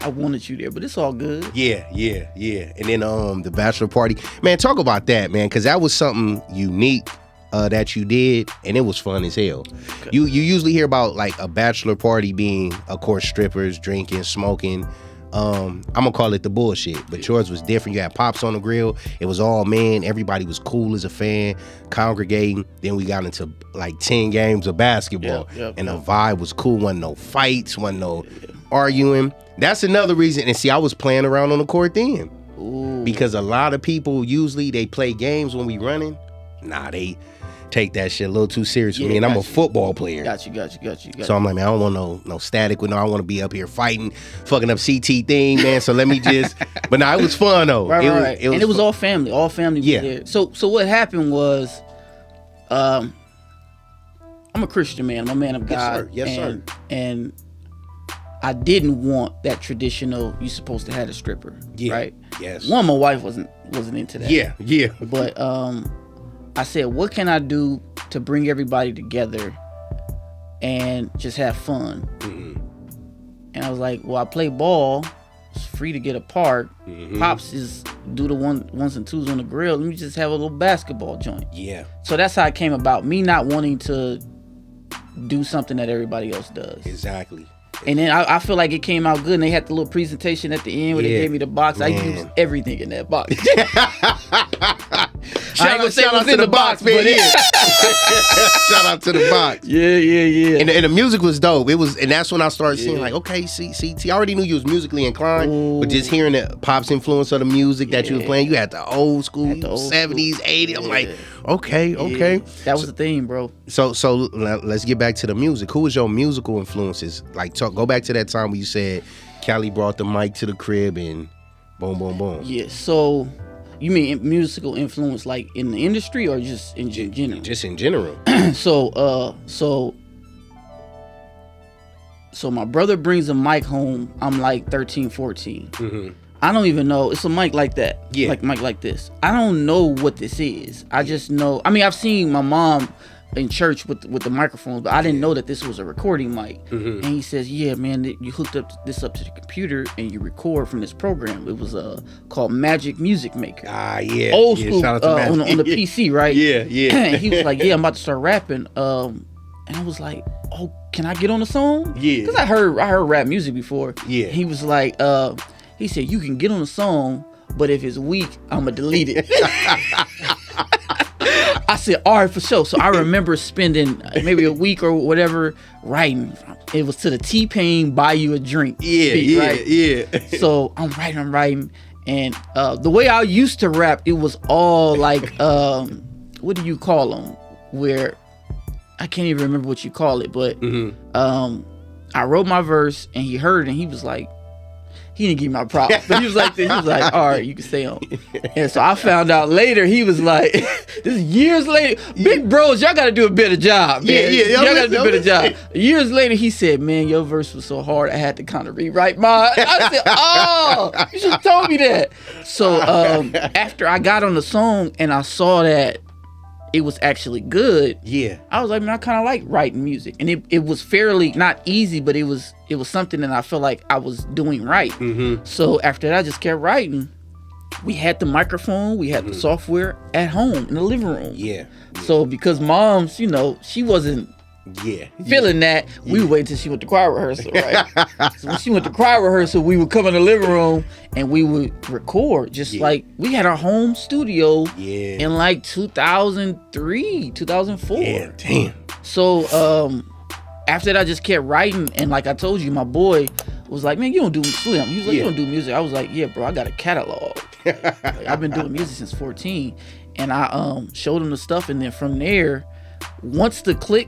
I wanted you there, but it's all good. Yeah. And then the bachelor party, man, talk about that, man, because that was something unique that you did, and it was fun as hell. Okay. You usually hear about like a bachelor party being, of course, strippers, drinking, smoking. I'm gonna call it the bullshit, but yours was different. You had pops on the grill. It was all men. Everybody was cool as a fan, congregating. Then we got into like 10 games of basketball, and the vibe was cool. Wasn't no fights, wasn't no arguing. That's another reason. And see, I was playing around on the court then. Ooh. Because a lot of people usually they play games when we running. Nah, they take that shit a little too serious for me. And I'm a football player. Got you. So I'm like, man, I don't want no static with I want to be up here fighting, fucking up CT thing, man. So let me just. But nah, it was fun though. Right. It was all family. All family was there. So what happened was, I'm a Christian man. I'm a man of God. Yes, sir. And I didn't want that traditional, you supposed to have a stripper, right? Yes. One, my wife wasn't into that. Yeah. But I said, what can I do to bring everybody together and just have fun? Mm-hmm. And I was like, well, I play ball. It's free to get a park. Mm-hmm. Pops is do the ones and twos on the grill. Let me just have a little basketball joint. Yeah. So that's how it came about. Me not wanting to do something that everybody else does. Exactly. And then I feel like it came out good, and they had the little presentation at the end where they gave me the box. Man. I used everything in that box. I ain't gonna say what's in the box, man. Shout out to the box. Yeah. And the music was dope. It was, and that's when I started seeing like, okay, CT. I already knew you was musically inclined, but just hearing the Pop's influence of the music that you was playing, you had the old school, 70s, 80s. I'm like, okay. That was the theme, bro. So let's get back to the music. Who was your musical influences? Like, go back to that time when you said Cali brought the mic to the crib and boom, boom, boom. Yeah. So you mean musical influence, like in the industry or just in general? Just in general. So my brother brings a mic home. I'm like 13, 14. Mm-hmm. I don't even know. It's a mic like that. Yeah. Like mic like this. I don't know what this is. I just know. I mean, I've seen my mom in church with the microphones, but I didn't know that this was a recording mic. And he says, yeah, man, you hooked this up to the computer and you record from this program. It was called Magic Music Maker. Old school, shout out to on the PC, right? Yeah. And he was like, yeah, I'm about to start rapping. And I was like, oh, can I get on the song? Yeah. Because I heard rap music before. Yeah. He was like, he said, you can get on the song, but if it's weak, I'ma delete it. I said, all right, for sure. So I remember spending maybe a week or whatever writing. It was to the T-Pain Buy You a Drink beat, right? So I'm writing. And the way I used to rap, it was all like, what do you call them? Where, I can't even remember what you call it, but I wrote my verse and he heard it and he was like, he didn't give me my props, but he was like, all right, you can stay on. And so I found out later, he was like, this is years later, big bros, y'all got to do a better job, man. Y'all got to do a better job. Years later, he said, man, your verse was so hard, I had to kind of rewrite mine. I said, oh, you should have told me that. So after I got on the song and I saw that it was actually good, I was like, man, I kind of like writing music. And it was fairly, not easy, but it was something that I felt like I was doing right. So after that, I just kept writing. We had the microphone, we had the software at home in the living room. So because mom's, she wasn't feeling that, we would wait until she went to choir rehearsal, right? So when she went to choir rehearsal, we would come in the living room and we would record, just like we had our home studio in like 2003, 2004. Damn. So after that, I just kept writing, and like I told you, my boy was like, man, you don't do Slim. He was like, you don't do music. I was like, yeah, bro, I got a catalog. Like, I've been doing music since 14. And I showed him the stuff, and then from there, once the click,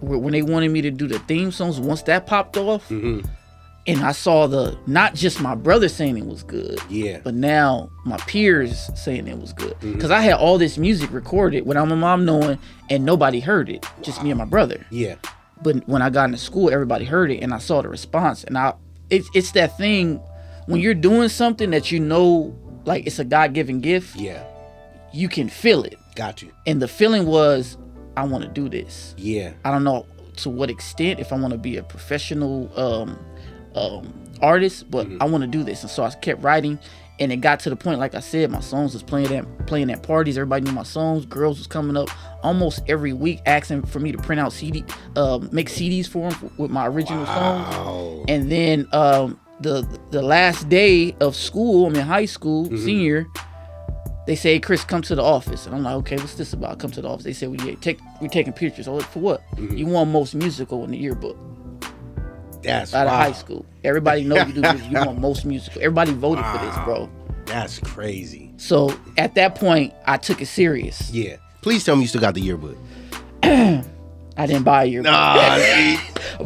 when they wanted me to do the theme songs, once that popped off, and I saw not just my brother saying it was good, but now my peers saying it was good. Because I had all this music recorded without my mom knowing, and nobody heard it, just me and my brother. But when I got into school, everybody heard it, and I saw the response. And it's that thing, when you're doing something that like it's a God-given gift, you can feel it. Got you. And the feeling was, I want to do this. Yeah. I don't know to what extent, if I want to be a professional artist, but I want to do this. And so I kept writing, and it got to the point, like I said, my songs was playing at parties. Everybody knew my songs. Girls was coming up almost every week asking for me to print out make CDs for them with my original songs. And then the last day of school, I'm in high school, senior, they say, hey, Chris, come to the office. And I'm like, okay, what's this about? Come to the office. They said, we're taking pictures. I'm like, for what? You won most musical in the yearbook. That's out of high school. Everybody knows you do music. You won most musical. Everybody voted for this, bro. That's crazy. So at that point, I took it serious. Yeah. Please tell me you still got the yearbook. I didn't buy a yearbook.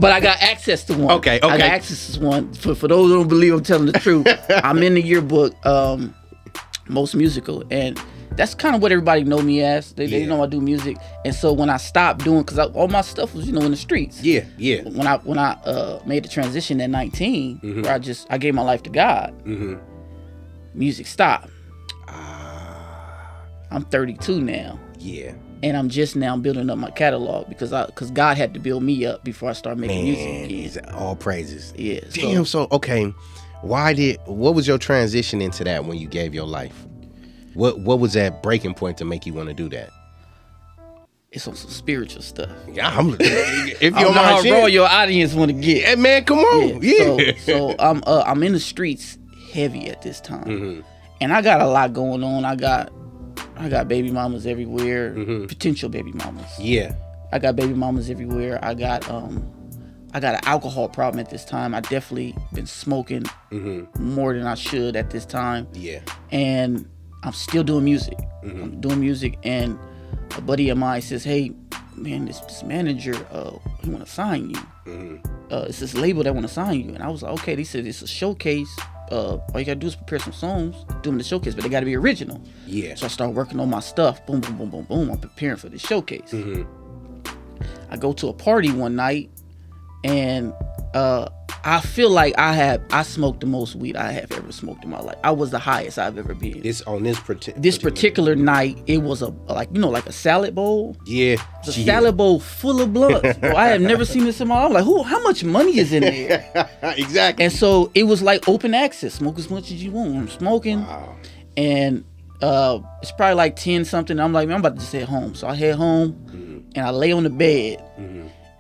But I got access to one. Okay. I got access to one. For those who don't believe I'm telling the truth, I'm in the yearbook, most musical, and that's kind of what everybody know me as. They know I do music, and so when I stopped doing, because all my stuff was in the streets. When I made the transition at 19, where I gave my life to God, music stopped. I'm 32 now. And I'm just now building up my catalog because God had to build me up before I started making music again. All praises. Yeah. Damn. So okay. What was your transition into that when you gave your life? What was that breaking point to make you want to do that? It's on some spiritual stuff. Yeah, if you don't know how raw your audience want to get. Hey, man, come on. So I'm in the streets heavy at this time, and I got a lot going on. I got baby mamas everywhere, potential baby mamas. I got baby mamas everywhere. I got an alcohol problem at this time. I definitely been smoking more than I should at this time. And I'm still doing music. I'm doing music, and a buddy of mine says, hey, man, this manager, he want to sign you. It's this label that want to sign you. And I was like, okay. They said it's a showcase. All you gotta do is prepare some songs, do them in the showcase, but they gotta be original. So I start working on my stuff. Boom, boom, boom, boom, boom. I'm preparing for the showcase. I go to a party one night, and I I feel like I smoked the most weed I have ever smoked in my life. I was the highest I've ever been. This particular night, it was like a salad bowl. Yeah. It's a salad bowl full of blunts. Bro, I have never seen this in my life. I'm like, how much money is in there? Exactly. And so it was like open access. Smoke as much as you want. I'm smoking. Wow. And it's probably like 10 something. I'm like, man, I'm about to just head home. So I head home and I lay on the bed.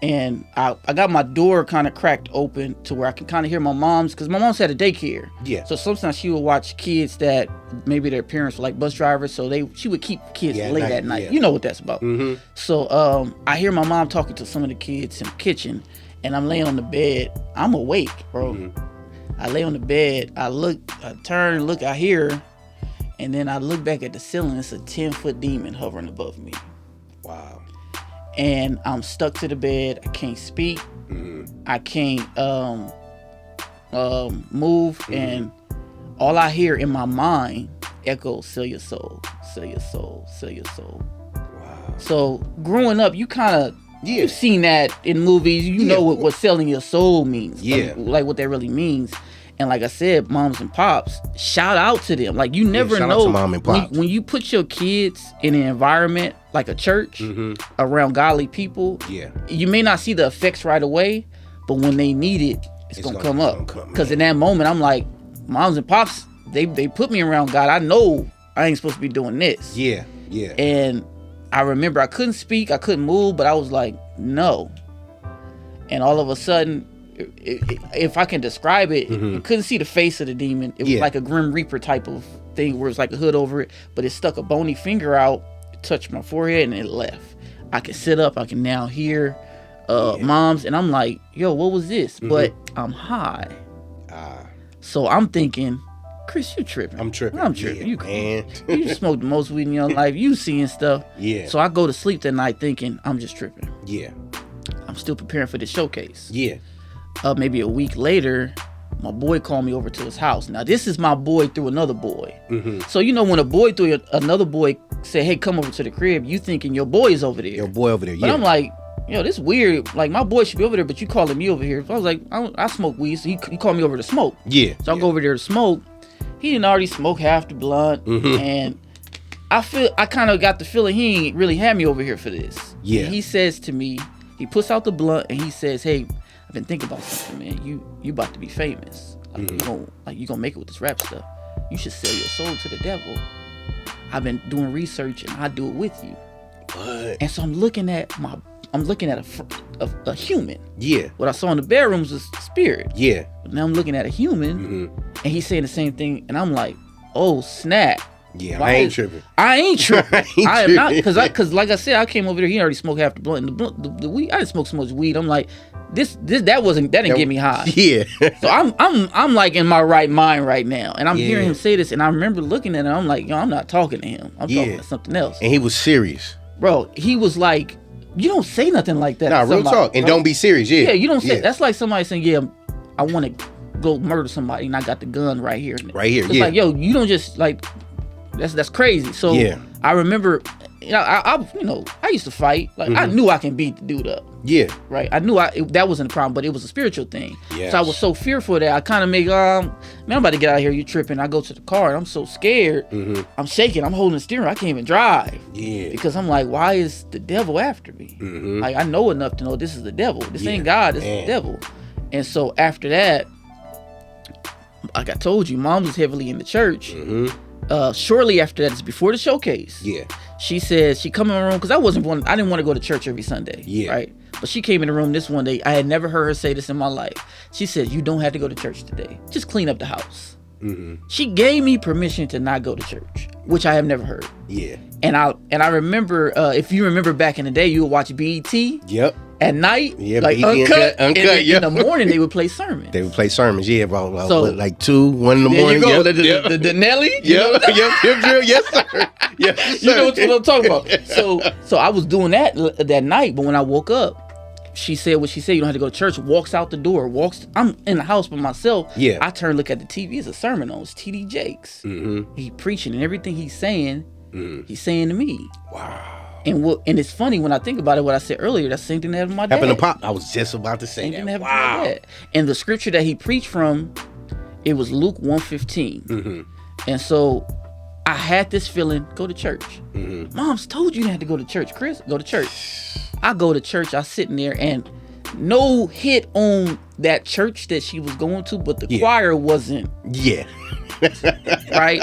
And I got my door kind of cracked open to where I can kind of hear my mom's, because my mom's had a daycare. Yeah. So sometimes she would watch kids that maybe their parents were like bus drivers, so she would keep kids late at night. Yeah. You know what that's about. So I hear my mom talking to some of the kids in the kitchen, and I'm laying on the bed. I'm awake, bro. I lay on the bed. I turn, look, I hear her, and then I look back at the ceiling. It's a 10-foot demon hovering above me. Wow. And I'm stuck to the bed. I can't speak. I can't move. And all I hear in my mind echoes, sell your soul, sell your soul, sell your soul. Wow. So growing up, you kind of, you've seen that in movies. You know what selling your soul means. Yeah. Like what that really means. And like I said, moms and pops, shout out to them. Like, you never shout know out to mom and pops. When you put your kids in an environment like a church around godly people, you may not see the effects right away, but when they need it, it's gonna come up. Because in that moment, I'm like, moms and pops, they put me around God. I know I ain't supposed to be doing this. Yeah. And I remember I couldn't speak, I couldn't move, but I was like, no. And all of a sudden, if I can describe it, you couldn't see the face of the demon. It was like a Grim Reaper type of thing where it's like a hood over it, but it stuck a bony finger out, it touched my forehead, and it left. I can sit up, I can now hear moms, and I'm like, yo, what was this? But I'm high. So I'm thinking, Chris, you tripping. I'm tripping. You man. You smoked the most weed in your life. You seeing stuff. Yeah. So I go to sleep that night thinking, I'm just tripping. Yeah. I'm still preparing for the showcase. Yeah. Maybe a week later, my boy called me over to his house. Now, this is my boy through another boy. So, you know, when a boy through another boy say, hey, come over to the crib, you thinking your boy is over there. Your boy over there, But I'm like, yo, this weird. Like, my boy should be over there, but you calling me over here. So I was like, I smoke weed, so he called me over to smoke. Yeah. So I go over there to smoke. He didn't already smoke half the blunt. And I kind of got the feeling he ain't really had me over here for this. Yeah. And he says to me, he puts out the blunt and he says, hey, I've been thinking about something, man. You about to be famous. Like, you gonna make it with this rap stuff. You should sell your soul to the devil. I've been doing research and I do it with you. What? And so I'm looking at a human. Yeah. What I saw in the bedrooms was spirit. Yeah. But now I'm looking at a human, and he's saying the same thing, and I'm like, oh snap. Yeah, I ain't tripping. I ain't tripping. I am not, tripping. because like I said, I came over there. He already smoked half the blunt. And the weed, I didn't smoke so much weed. I'm like, that didn't get me high. Yeah. So I'm like in my right mind right now, and I'm hearing him say this, and I remember looking at him. I'm like, yo, I'm not talking to him. I'm talking to something else. And he was serious. Bro, he was like, you don't say nothing like that. Nah, real talk. And don't be serious. Yeah. Yeah, you don't say. That's like somebody saying, yeah, I want to go murder somebody, and I got the gun right here. Right here. It's like, yo, you don't just like. That's crazy. So I remember, I used to fight. Like I knew I can beat the dude up. Yeah. Right. I knew that wasn't a problem, but it was a spiritual thing. Yes. So I was so fearful that I kind of make man, I'm about to get out of here. You tripping? I go to the car and I'm so scared. I'm shaking. I'm holding the steering. I can't even drive. Yeah. Because I'm like, why is the devil after me? Like I know enough to know this is the devil. This ain't God. This is the devil. And so after that, like I told you, Mom was heavily in the church. Shortly after that, it's before the showcase. Yeah. She said she come in my room because I didn't want to go to church every Sunday. Yeah. Right. But she came in the room this one day. I had never heard her say this in my life. She said, "You don't have to go to church today. Just clean up the house." She gave me permission to not go to church, which I have never heard. Yeah. And I remember, if you remember back in the day, you would watch BET. Yep. At night, yeah, like uncut. In the morning, they would play sermons. They would play sermons, about so, like 2, 1 in the morning. There you go, the Nelly. Yep, yes, sir. Yes, sir. You know what I'm talking about. So I was doing that night, but when I woke up, she said what she said. You don't have to go to church. Walks out the door. I'm in the house by myself. Yeah. I turn, look at the TV. It's a sermon on. It's T.D. Jakes. He preaching, and everything he's saying, he's saying to me. Wow. And it's funny when I think about it, what I said earlier, that's the same thing that happened to my dad. Happened to Pop. I was just about to say that. Wow. And the scripture that he preached from, it was Luke 1:15. Mm-hmm. And so I had this feeling, go to church. Mm-hmm. Mom's told you had to go to church, Chris. Go to church. I go to church, I sitting there, and no hit on that church that she was going to, but the choir wasn't. Yeah. Right?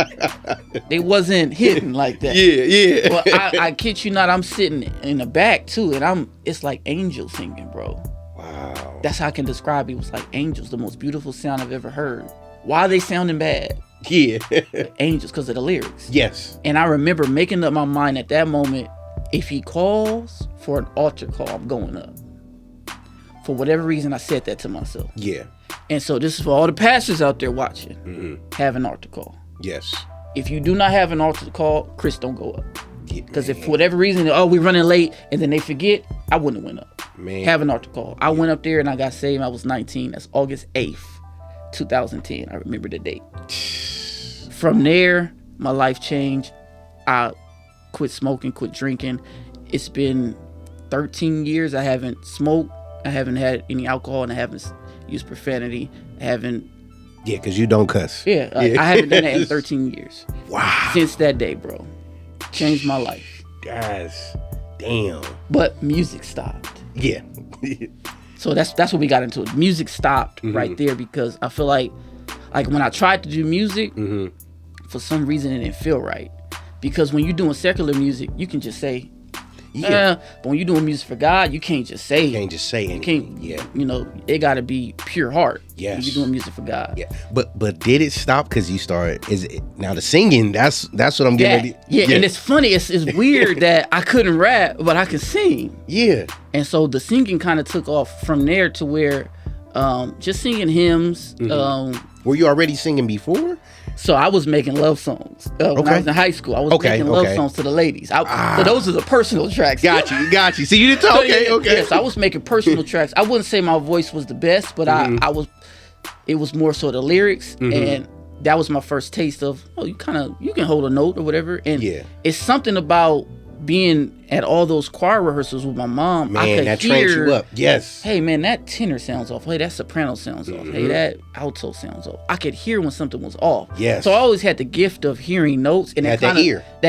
They wasn't hitting like that. Yeah. Well, I kid you not, I'm sitting in the back too, and it's like angels singing, bro. Wow. That's how I can describe it. It was like angels, the most beautiful sound I've ever heard. Why are they sounding bad? Yeah. Angels, because of the lyrics. Yes. And I remember making up my mind at that moment, if he calls for an altar call, I'm going up. For whatever reason, I said that to myself. Yeah. And so this is for all the pastors out there watching. Mm-hmm. Have an altar call. Yes. If you do not have an altar call, Chris, don't go up. Because if for whatever reason, we're running late, and then they forget, I wouldn't have went up. Man. Have an altar call. I went up there and I got saved. I was 19. That's August 8th, 2010. I remember the date. From there, my life changed. I quit smoking, quit drinking. It's been 13 years. I haven't smoked. I haven't had any alcohol, and I haven't used profanity. I haven't. Yeah, because you don't cuss. Yeah, I haven't done that in 13 years. Wow. Since that day, bro. Changed my life. Guys, damn. But music stopped. Yeah. So that's what we got into. It. Music stopped right there because I feel like when I tried to do music, for some reason it didn't feel right. Because when you're doing secular music, you can just say, but when you're doing music for God, you can't just say. You can't just say anything. You can't, it got to be pure heart. Yes. When you're doing music for God. Yeah. But did it stop because you started, now the singing, that's what I'm getting ready. Yeah, and it's funny, it's weird that I couldn't rap, but I could sing. Yeah. And so the singing kind of took off from there to where just singing hymns. Were you already singing before? So I was making love songs when I was in high school. I was making love songs to the ladies. So those are the personal tracks. Got you. See, you didn't talk. Okay. Yes, I was making personal tracks. I wouldn't say my voice was the best, but I was. It was more so the lyrics, and that was my first taste of. Oh, you can hold a note or whatever, and it's something about being at all those choir rehearsals with my mom. Man, I could that trains you up. Yes. Hey, man, that tenor sounds off. Hey, that soprano sounds off. Hey, that alto sounds off. I could hear when something was off. Yes. So I always had the gift of hearing notes, and that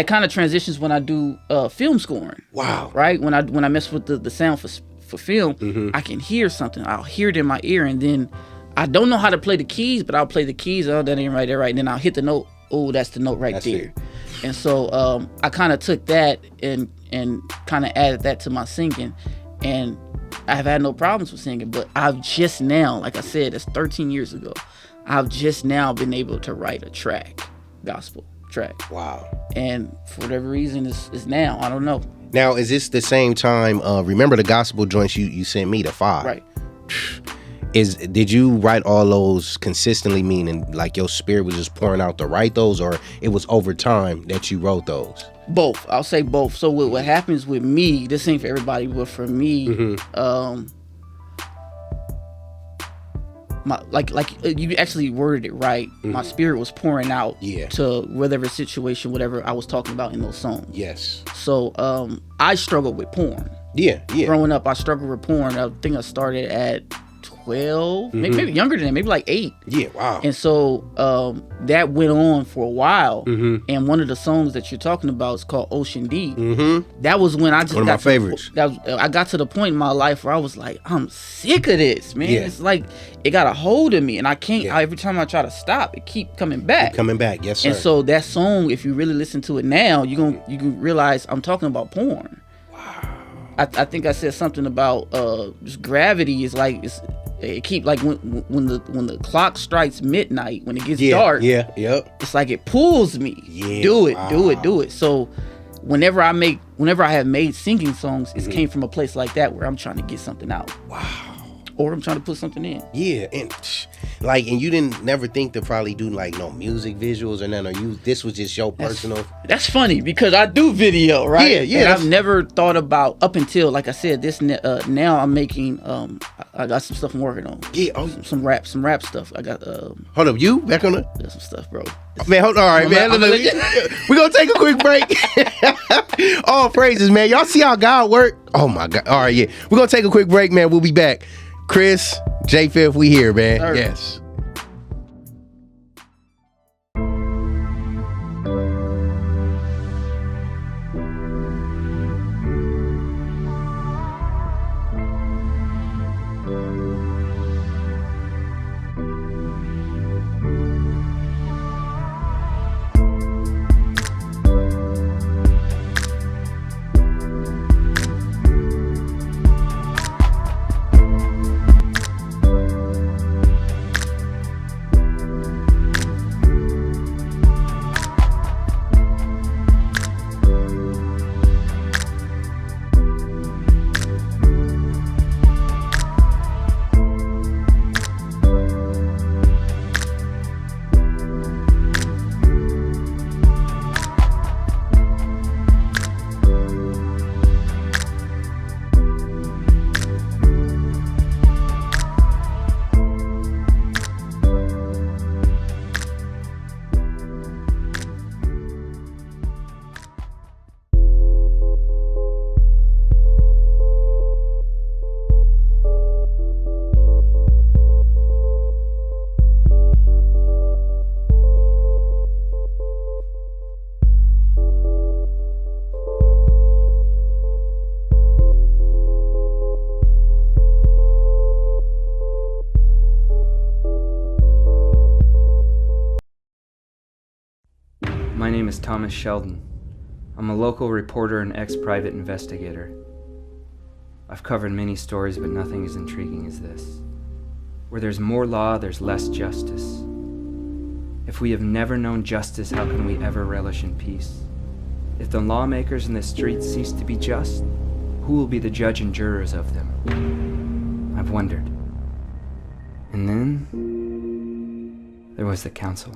kind of transitions when I do film scoring. Wow. Right? When I mess with the sound for film, I can hear something. I'll hear it in my ear, and then I don't know how to play the keys, but I'll play the keys. Oh, that ain't right there, right. And then I'll hit the note. Oh, that's the note right there. It. And so I kind of took that and kind of added that to my singing, and I've had no problems with singing. But I've just now, like I said, that's 13 years ago, I've just now been able to write a gospel track. Wow. And for whatever reason, it's now. I don't know. Now, is this the same time? Remember the gospel joints you sent me, the 5? Right. Did you write all those consistently, meaning like your spirit was just pouring out to write those, or it was over time that you wrote those? Both. I'll say both. So what happens with me, this ain't for everybody, but for me, you actually worded it right. My spirit was pouring out to whatever situation, whatever I was talking about in those songs. Yes. So I struggled with porn. Yeah. Growing up, I struggled with porn. I think I started at 12, maybe younger than that, maybe like 8. Yeah, wow. And so that went on for a while. And one of the songs that you're talking about is called Ocean Deep. That was when I just one of my favorites. I got to the point in my life where I was like, I'm sick of this, man. It's like it got a hold of me, and I can't. Every time I try to stop, it keep coming back. Yes, sir. And so that song, if you really listen to it now, you can realize I'm talking about porn. Wow. I think I said something about just gravity is like it keep like when the clock strikes midnight, when it gets dark. It's like it pulls me. Do it. So whenever I have made singing songs, it came from a place like that where I'm trying to get something out. Wow. or I'm trying to put something in. Yeah, and you didn't never think to probably do like no music visuals or none, or this was just your personal. That's funny because I do video, right? Yeah. And I've never thought about up until, like I said, this now I'm making. I got some stuff I'm working on. Yeah, some rap stuff. I got. Hold up, you back on the. Got some stuff, bro. Man, hold on, all right, man. We're gonna take a quick break. All praises, man. Y'all see how God work? Oh my God. All right, yeah. We're gonna take a quick break, man. We'll be back. Chris, J5, we here, man. Sir. Yes. My name is Thomas Sheldon. I'm a local reporter and ex-private investigator. I've covered many stories, but nothing as intriguing as this. Where there's more law, there's less justice. If we have never known justice, how can we ever relish in peace? If the lawmakers in the streets cease to be just, who will be the judge and jurors of them? I've wondered. And then there was the council.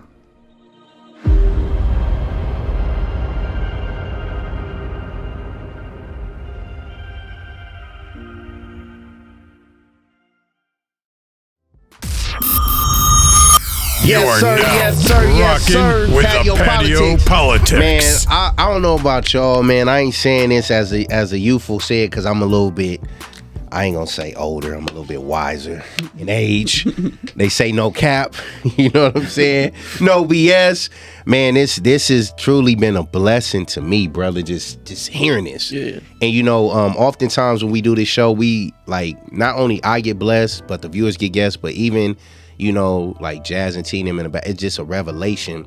Yes, sir. With Patio the Patio PolitiCz. Man, PolitiCz. I don't know about y'all, man. I ain't saying this as a youthful said, because I'm a little bit, I ain't gonna say older, I'm a little bit wiser in age. They say no cap, you know what I'm saying? No BS. Man, this has truly been a blessing to me, brother, just hearing this. Yeah. And you know, oftentimes when we do this show, we like, not only I get blessed, but the viewers get guests, but even, you know, like Jazz and T them in the back, it's just a revelation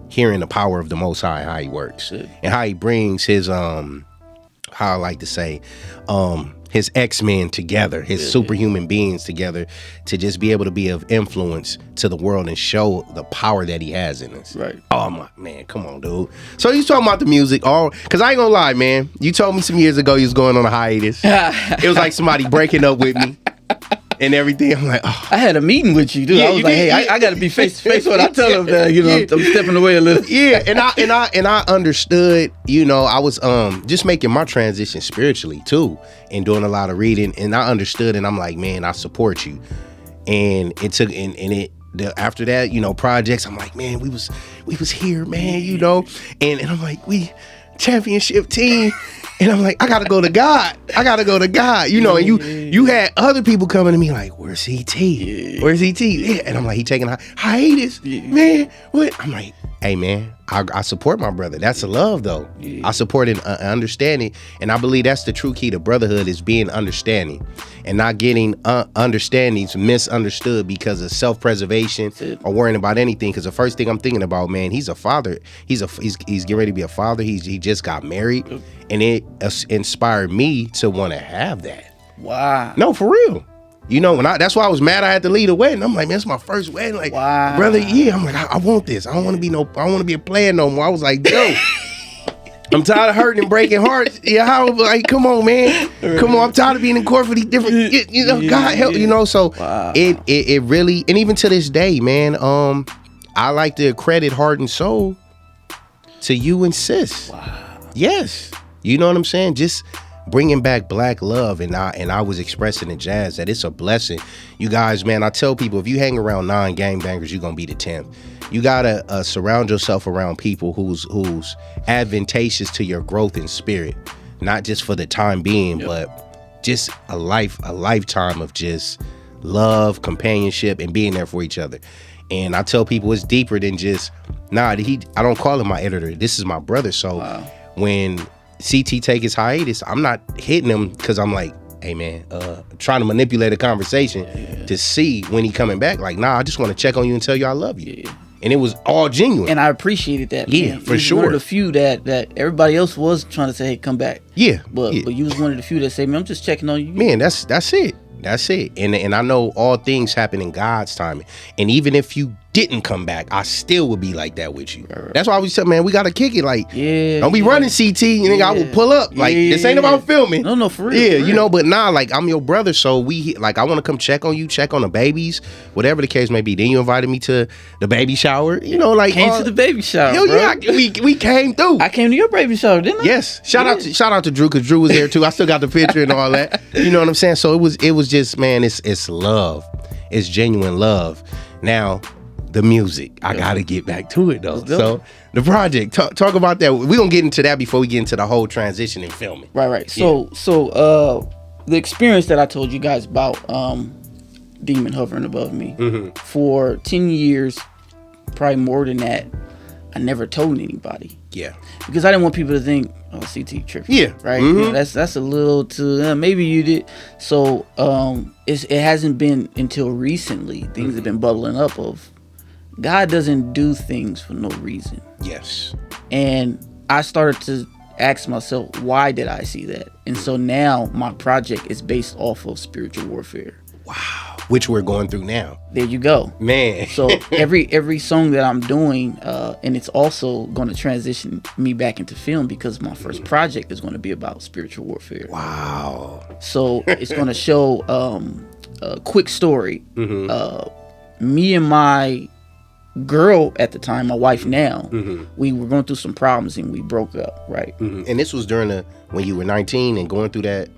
hearing the power of the Most High, how he works. Yeah. And how he brings his how I like to say his X-Men together, his superhuman beings together, to just be able to be of influence to the world and show the power that he has in us. Right. Oh my man, come on, dude. So you talking about the music, because I ain't gonna lie, man. You told me some years ago you was going on a hiatus. It was like somebody breaking up with me and everything. I'm like, oh. I had a meeting with you, dude. Yeah, I was like, hey, I got to be face to face when I tell them that, you know, I'm stepping away a little. Yeah, and I understood, you know, I was just making my transition spiritually too, and doing a lot of reading, and I understood, and I'm like, man, I support you. And it took after that, you know, projects, I'm like, man, we was here, man, you know, and I'm like, we championship team. And I'm like, I gotta go to God, you know. And you had other people coming to me like, where's ET? Where's ET? Yeah. And I'm like, he taking a hiatus, man. What? I'm like, hey, man, I support my brother. That's a love, though. I support an understanding, and I believe that's the true key to brotherhood, is being understanding and not getting understandings misunderstood because of self-preservation or worrying about anything. Because the first thing I'm thinking about, man, he's a father. He's getting ready to be a father. He just got married, and it inspired me to want to have that. Wow. No, for real. You know, that's why I was mad I had to leave the wedding. I'm like, man, it's my first wedding. Like, wow. Brother, yeah. I'm like, I want this. I don't want to be a player no more. I was like, yo. I'm tired of hurting and breaking hearts. Yeah, how, like, come on, man. Come on, I'm tired of being in court for these different, God help, so it really, and even to this day, man, I like to credit Heart and Soul to you and sis. Wow. Yes. You know what I'm saying? Just bringing back black love, and I was expressing in jazz that it's a blessing. You guys, man, I tell people, if you hang around 9 gangbangers, you're gonna be the 10th. You gotta surround yourself around people who's advantageous to your growth in spirit, not just for the time being, but just a lifetime of just love, companionship, and being there for each other. And I tell people it's deeper than just I don't call him my editor. This is my brother. So when CT take his hiatus, I'm not hitting him because I'm like, hey man, trying to manipulate a conversation to see when he coming back. Like, I just want to check on you and tell you I love you. Yeah. And it was all genuine. And I appreciated that. Yeah, man. for sure. One of the few that everybody else was trying to say, hey, come back. Yeah. But you was one of the few that say, man, I'm just checking on you. Man, that's it. That's it. And I know all things happen in God's timing. And even if you didn't come back, I still would be like that with you. Right. That's why I always tell, man, we got to kick it. Like, don't be running CT. And I will pull up. Like, this ain't about filming. No, for real. Yeah, for real. But like, I'm your brother. So I want to come check on you, check on the babies, whatever the case may be. Then you invited me to the baby shower. Came to the baby shower. Hell yeah, we came through. I came to your baby shower, didn't I? Yes. Shout out to Drew, because Drew was there too. I still got the picture and all that. You know what I'm saying? So it was just, man, it's love. It's genuine love. Now, the music, I gotta get back to it though. So the project, talk about that. We're gonna get into that before we get into the whole transition and filming. Right. So the experience that I told you guys about, Demon hovering above me, for 10 years, probably more than that, I never told anybody. Yeah. Because I didn't want people to think, oh, CT tripping. Yeah. Right. That's a little too. Maybe you did. So it hasn't been until recently things have been bubbling up of God doesn't do things for no reason. Yes. And I started to ask myself, why did I see that? And so now my project is based off of spiritual warfare. Wow. Which we're going through now. There you go. Man. So every song that I'm doing, and it's also going to transition me back into film, because my first project is going to be about spiritual warfare. Wow. So it's going to show a quick story. Me and my girl at the time, my wife now, we were going through some problems and we broke up, right? And this was during when you were 19 and going through that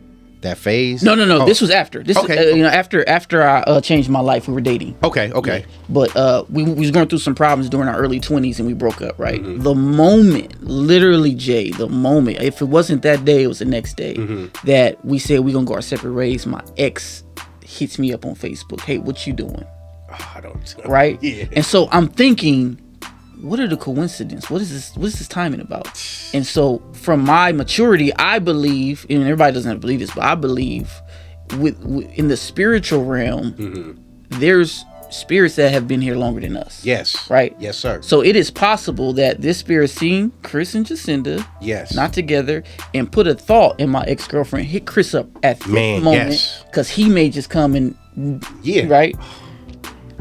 phase? No. Oh. This was after. This is, after I changed my life, we were dating. Okay. Yeah. But we was going through some problems during our early 20s and we broke up, right? The moment, literally, Jay, if it wasn't that day, it was the next day, that we said we're going to go our separate ways, my ex hits me up on Facebook. Hey, what you doing? Oh, I don't know. Right? Yeah. And so I'm thinking, what are the coincidences? What is this timing about? And so from my maturity, I believe, and everybody doesn't believe this, but I believe in the spiritual realm, there's spirits that have been here longer than us. Yes. Right? Yes, sir. So it is possible that this spirit seen Chris and Jacinda not together and put a thought in my ex-girlfriend, hit Chris up at that moment, because he may just come and right?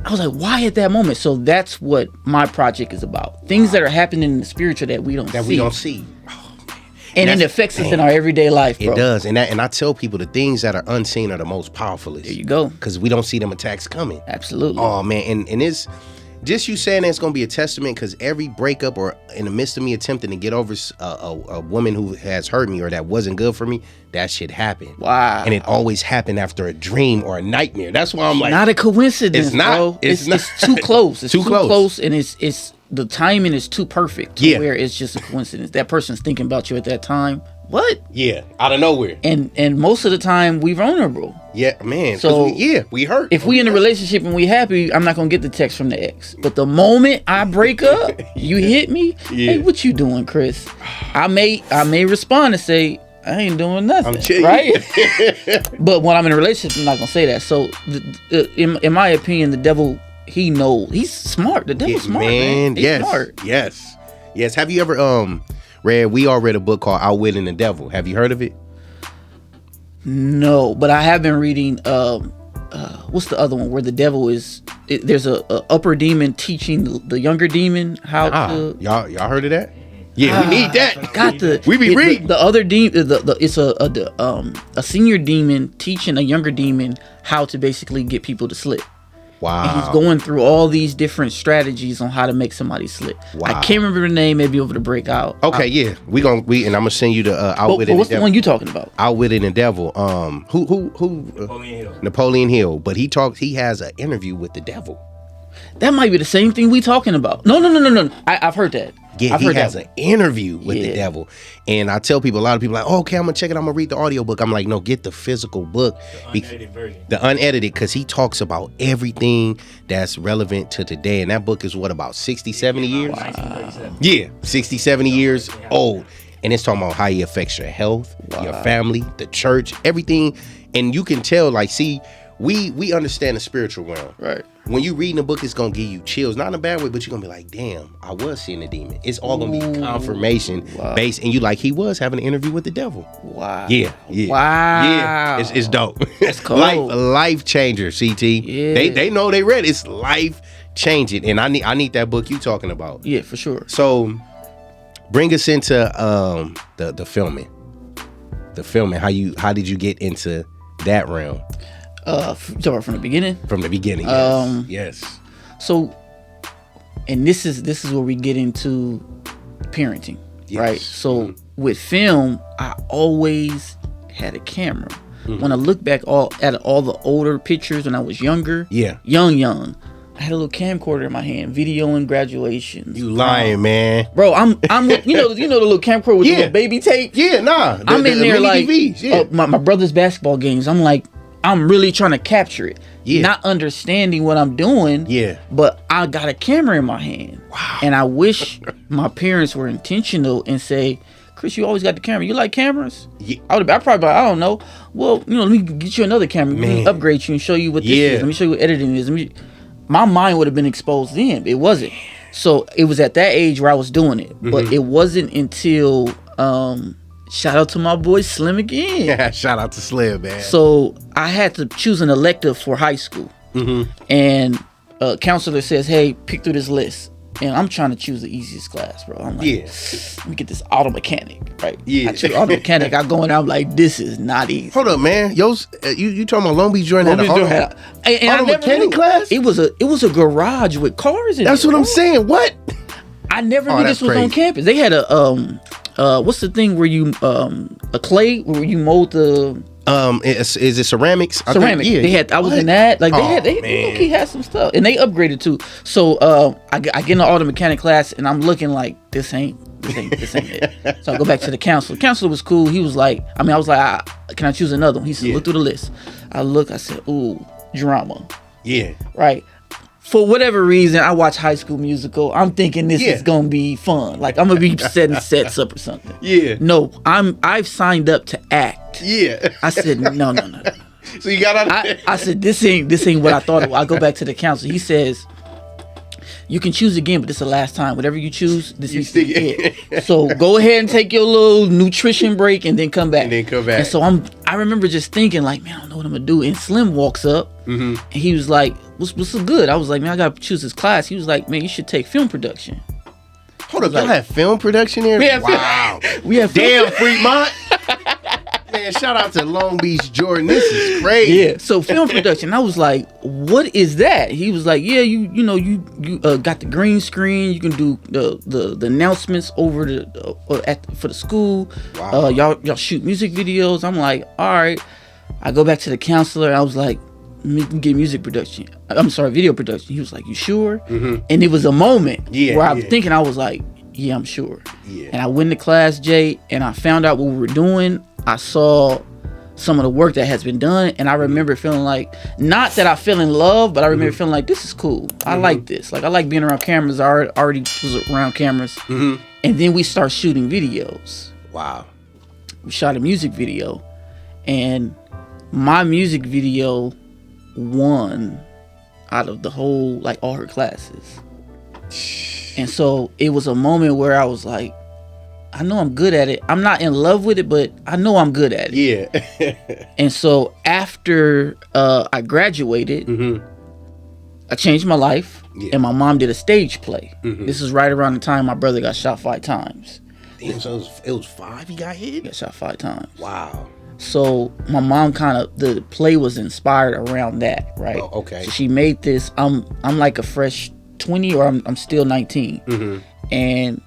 I was like, why at that moment? So that's what my project is about. Things that are happening in the spiritual that we don't see. Oh, man. And it affects us in our everyday life, bro. It does. And I tell people the things that are unseen are the most powerful. There you go. Because we don't see them attacks coming. Absolutely. Oh, man. And it's just you saying that it's going to be a testament, because every breakup or in the midst of me attempting to get over a woman who has hurt me or that wasn't good for me, that shit happened. Wow. And it always happened after a dream or a nightmare. That's why I'm like, not a coincidence. It's not. Bro. It's not. It's too close. It's too close. And it's the timing is too perfect to where it's just a coincidence. That person's thinking about you at that time. What? Yeah, out of nowhere. And most of the time we vulnerable. Yeah, man. So we hurt. If we in a relationship and we happy, I'm not gonna get the text from the ex. But the moment I break up, you hit me. Hey, what you doing, Chris? I may respond and say, I ain't doing nothing, right? But when I'm in a relationship, I'm not gonna say that. So, in my opinion, the devil, he knows. He's smart. The devil's smart, man. He's smart. Yes. Have you ever we all read a book called Outwitting the Devil. Have you heard of it? No, but I have been reading what's the other one where the devil is there's a upper demon teaching the younger demon how to. Y'all heard of that? Yeah, we need that. Got the we be reading the other demon. It's a senior demon teaching a younger demon how to basically get people to slip. Wow. And he's going through all these different strategies on how to make somebody slip. Wow. I can't remember the name. Maybe over the breakout. Okay, yeah. And I'm gonna send you the Outwitted. What's the one you talking about? Outwitted and Devil. Who? Napoleon Hill. But he has an interview with the devil. That might be the same thing we talking about. No. I've heard that. Yeah, he has an interview with the devil. And I tell people, a lot of people are like, oh, okay, I'm going to check it. I'm going to read the audiobook. I'm like, no, get the physical book. The unedited version. The unedited, because he talks about everything that's relevant to today. And that book is what, about 60, 70 years? 1937. Yeah, 60, 70 years old. And it's talking about how he affects your health, your family, the church, everything. And you can tell, like, see, we understand the spiritual realm. Right. When you reading the book, it's gonna give you chills, not in a bad way, but you're gonna be like, damn, I was seeing a demon. It's all gonna be confirmation based, and you like, he was having an interview with the devil. Wow. Yeah. Wow. Yeah. It's dope. That's cool. life changer, CT. Yeah. They know they read it. It's life changing. And I need that book you talking about. Yeah, for sure. So bring us into the filming. The filming. How did you get into that realm? From the beginning. From the beginning, yes. So, and this is where we get into parenting, right? So with film, I always had a camera. When I look back at all the older pictures when I was younger, young, I had a little camcorder in my hand, videoing graduations. You lying, man, bro? I'm you know the little camcorder with the little baby tape. Yeah, nah. I'm in there like DVs, my brother's basketball games. I'm like, I'm really trying to capture it. Yeah. Not understanding what I'm doing. Yeah. But I got a camera in my hand. Wow. And I wish my parents were intentional and say, Chris, you always got the camera. You like cameras? Yeah. I'd probably be like, I don't know. Well, let me get you another camera. Let me upgrade you and show you what this is. Let me show you what editing is. My mind would have been exposed then. It wasn't. So it was at that age where I was doing it. But it wasn't until shout out to my boy Slim again. Yeah, shout out to Slim, man. So I had to choose an elective for high school. And a counselor says, hey, pick through this list. And I'm trying to choose the easiest class, bro. I'm like, let me get this auto mechanic, right? Yeah. I choose auto mechanic. I go in, I'm like, this is not easy. Hold up, man. You talking about Long Beach Jordan had an auto mechanic class? It was a garage with cars in it. That's what I'm saying. What? I never knew this was on campus. They had a what's the thing where you a clay where you mold the is it ceramics? Ceramic. They had. I was in that. Like they had some stuff, and they upgraded too. So I get in the auto mechanic class, and I'm looking like this ain't it. So I go back to the counselor. The counselor was cool. He was like, I was like, can I choose another one? He said, look through the list. I said, ooh, drama. Yeah. Right. For whatever reason, I watch High School Musical. I'm thinking this is gonna be fun. Like I'm gonna be setting sets up or something. Yeah. No, I've signed up to act. Yeah. I said no. So you got out of there. I said this ain't what I thought it was. I go back to the counselor. He says, you can choose again, but this is the last time. Whatever you choose, this is it. So go ahead and take your little nutrition break and then come back. And so I remember just thinking like, man, I don't know what I'm gonna do. And Slim walks up and he was like, what's so good? I was like, man, I gotta choose this class. He was like, man, you should take film production. Hold up, y'all have film production here? Wow. We have damn Fremont. Man, shout out to Long Beach Jordan. This is crazy. Yeah. So film production. I was like, what is that? He was like, yeah, you got the green screen. You can do the announcements over for the school. Wow. Y'all shoot music videos. I'm like, all right. I go back to the counselor. I was like, let me get music production. I'm sorry, video production. He was like, you sure? And it was a moment where I was thinking, I was like, yeah, I'm sure. Yeah. And I went to class, Jay, and I found out what we were doing. I saw some of the work that has been done, and I remember feeling like, not that I fell in love, but I remember feeling like, this is cool. I like this. Like, I like being around cameras. I already was around cameras. And then we start shooting videos. Wow. We shot a music video, and my music video won out of the whole, like, all her classes. And so it was a moment where I was like, I know I'm good at it. I'm not in love with it, but I know I'm good at it. Yeah. And so after I graduated, I changed my life, and my mom did a stage play. This is right around the time my brother got shot 5 times. Damn, so it was 5 he got hit? Got shot 5 times. Wow. So my mom the play was inspired around that, right? Oh, okay. So she made this. I'm like a fresh 20, or I'm still 19. Mm-hmm. And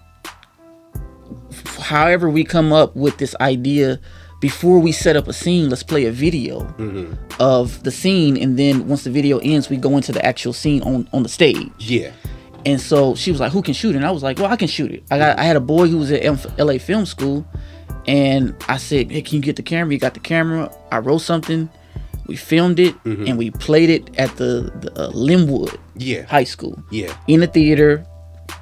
however we come up with this idea, before we set up a scene, let's play a video of the scene, and then once the video ends, we go into the actual scene on the stage. Yeah. And so she was like, "Who can shoot it?" And I was like, "Well, I can shoot it." I had a boy who was at LA Film School, and I said, "Hey, can you get the camera?" He got the camera. I wrote something. We filmed it, and we played it at the Linwood High School. Yeah. In the theater,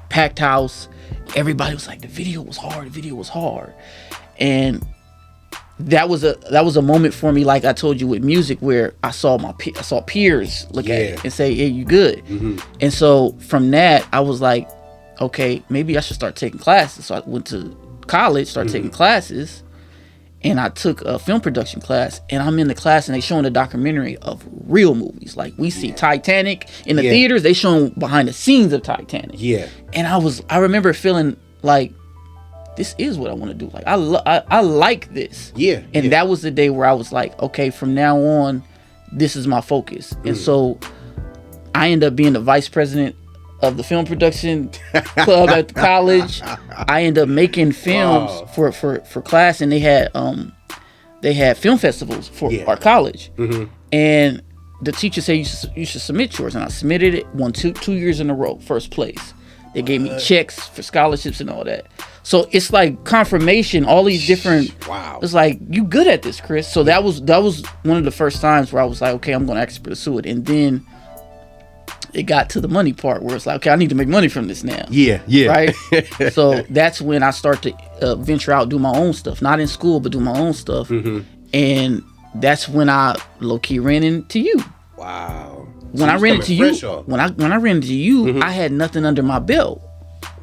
packed house. Everybody was like, "The video was hard. The video was hard," and that was a moment for me, like I told you with music, where I saw peers look at it and say, "Hey, you good?" And so from that, I was like, okay, maybe I should start taking classes. So I went to college, started taking classes, and I took a film production class. And I'm in the class, and they showing a documentary of real movies. Like we see Titanic in the theaters, they showing behind the scenes of Titanic. Yeah, and I remember feeling like, this is what I want to do. Like I like this. Yeah. And that was the day where I was like, okay, from now on, this is my focus. And so I ended up being the vice president of the film production club at the college. I ended up making films for class, and they had film festivals for our college. And the teacher said you should submit yours, and I submitted it. Won two years in a row, first place. They gave me checks for scholarships and all that. So it's like confirmation, all these different. Wow. It's like, you good at this, Chris. So that was one of the first times where I was like, okay, I'm going to actually pursue it. And then it got to the money part where it's like, okay, I need to make money from this now. Yeah. Right. So that's when I start to venture out, do my own stuff, not in school, but do my own stuff. And that's when I low key ran into you. Wow. When I ran into you, when I ran into you, I had nothing under my belt.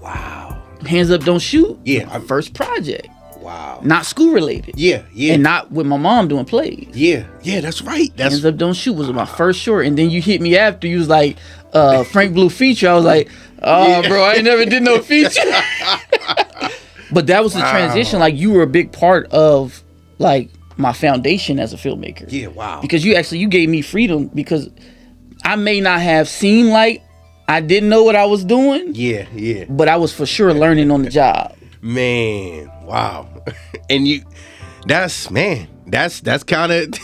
Wow. Hands Up Don't Shoot. Yeah. My first project. Wow. Not school related. Yeah. And not with my mom doing plays. Yeah. That's right. Hands Up Don't Shoot was my first short, and then you hit me after. You was like, Frank Blue feature. I was like, oh, bro, I ain't never did no feature. But that was the transition. Like, you were a big part of like my foundation as a filmmaker. Yeah. Wow. Because you gave me freedom, because I may not have seemed like I didn't know what I was doing. Yeah. But I was for sure learning on the job. Man, wow. And that's kind of.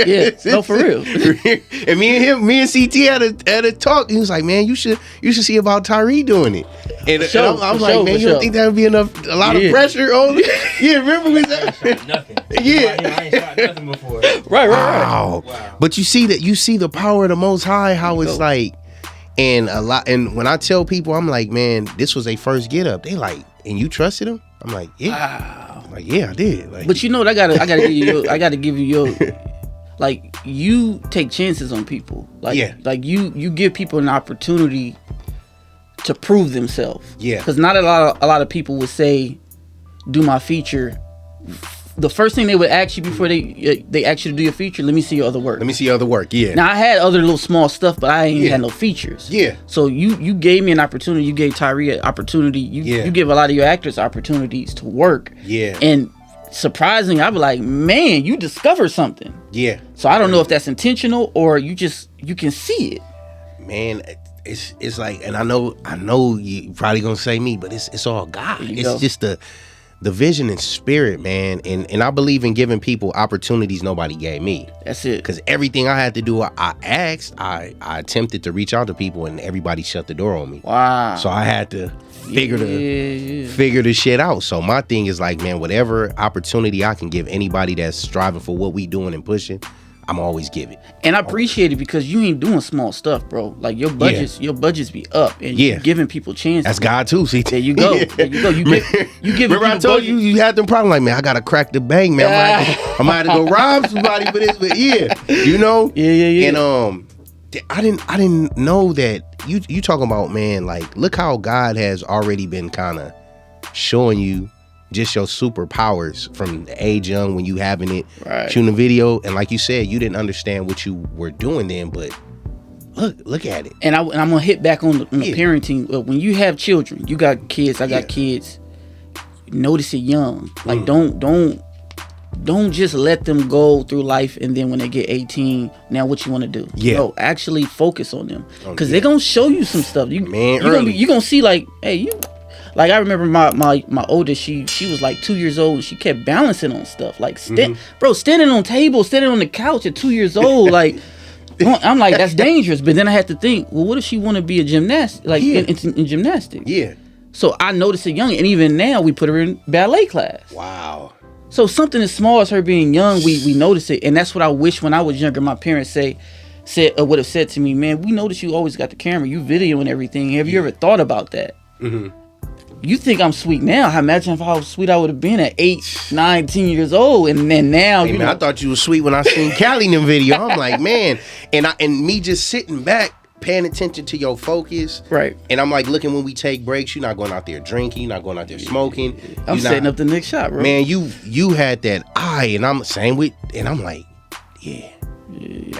Yeah, no, for real. And me and CT had a talk. He was like, "Man, you should see about Tyree doing it." And I was like, "Man, you don't think that would be a lot of pressure on?" Yeah, remember we said nothing. Yeah, I ain't shot nothing before. Right. Wow. But you see the power of the Most High. How it's like, and a lot. And when I tell people, I'm like, "Man, this was their first get up." They like, "And you trusted him?" I'm like, "Yeah." Wow. I'm like, "Yeah, I did." Like, but you know what? I gotta give you your. Like, you take chances on people. Like you give people an opportunity to prove themselves. Yeah. Because not a lot of people would say, "Do my feature." The first thing they would ask you before they ask you to do your feature, let me see your other work. Yeah. Now, I had other little small stuff, but I ain't had no features. Yeah. So you gave me an opportunity. You gave Tyree an opportunity. You give a lot of your actors opportunities to work. Yeah. And surprising, I'd be like, man, you discovered something. Yeah. So I don't know if that's intentional or you can see it. Man, it's like, and I know you probably gonna say me, but it's all God. It's just the vision and spirit, man. And I believe in giving people opportunities nobody gave me. That's it. Because everything I had to do, I asked, I attempted to reach out to people, and everybody shut the door on me. Wow. So I had to figure the shit out. So my thing is like, man, whatever opportunity I can give anybody that's striving for what we doing and pushing, I'm always giving. And I appreciate it, because you ain't doing small stuff, bro. Like, your budgets be up, and you're giving people chances. That's God too. See, there you go. You give. Remember I told you had them problems. Like, man, I gotta crack the bank, man. I might have to go rob somebody for this, but you know. Yeah. And I didn't know that you talking about, man, like, look how God has already been kind of showing you just your superpowers from the age young when you having it, shooting a video. And like you said, you didn't understand what you were doing then, but look at it. And I'm gonna hit back on the parenting. When you have children, you got kids, I got kids, notice it young. Like don't just let them go through life and then when they get 18, now what you want to do? Yeah. No, actually focus on them because they're gonna show you some stuff. You're gonna see like, hey, you. Like I remember my oldest, she was like 2 years old and she kept balancing on stuff. Like standing on tables, standing on the couch at 2 years old. Like I'm like, that's dangerous. But then I had to think, well, what if she want to be a gymnast, like in gymnastics? Yeah. So I noticed it young, and even now we put her in ballet class. Wow. So something as small as her being young, we notice it, and that's what I wish when I was younger. My parents would have said to me, "Man, we noticed you always got the camera, you videoing everything. Have you ever thought about that?" Mm-hmm. You think I'm sweet now? Imagine how sweet I would have been at 8, 9, 10 years old, and then now you know. I thought you were sweet when I seen Callie in the video. I'm like, man, and me just sitting back, paying attention to your focus, right? And I'm like, looking when we take breaks, you're not going out there drinking, you're not going out there smoking. I'm setting up the next shot, bro. Man, you had that eye, and I'm same with, and I'm like, yeah.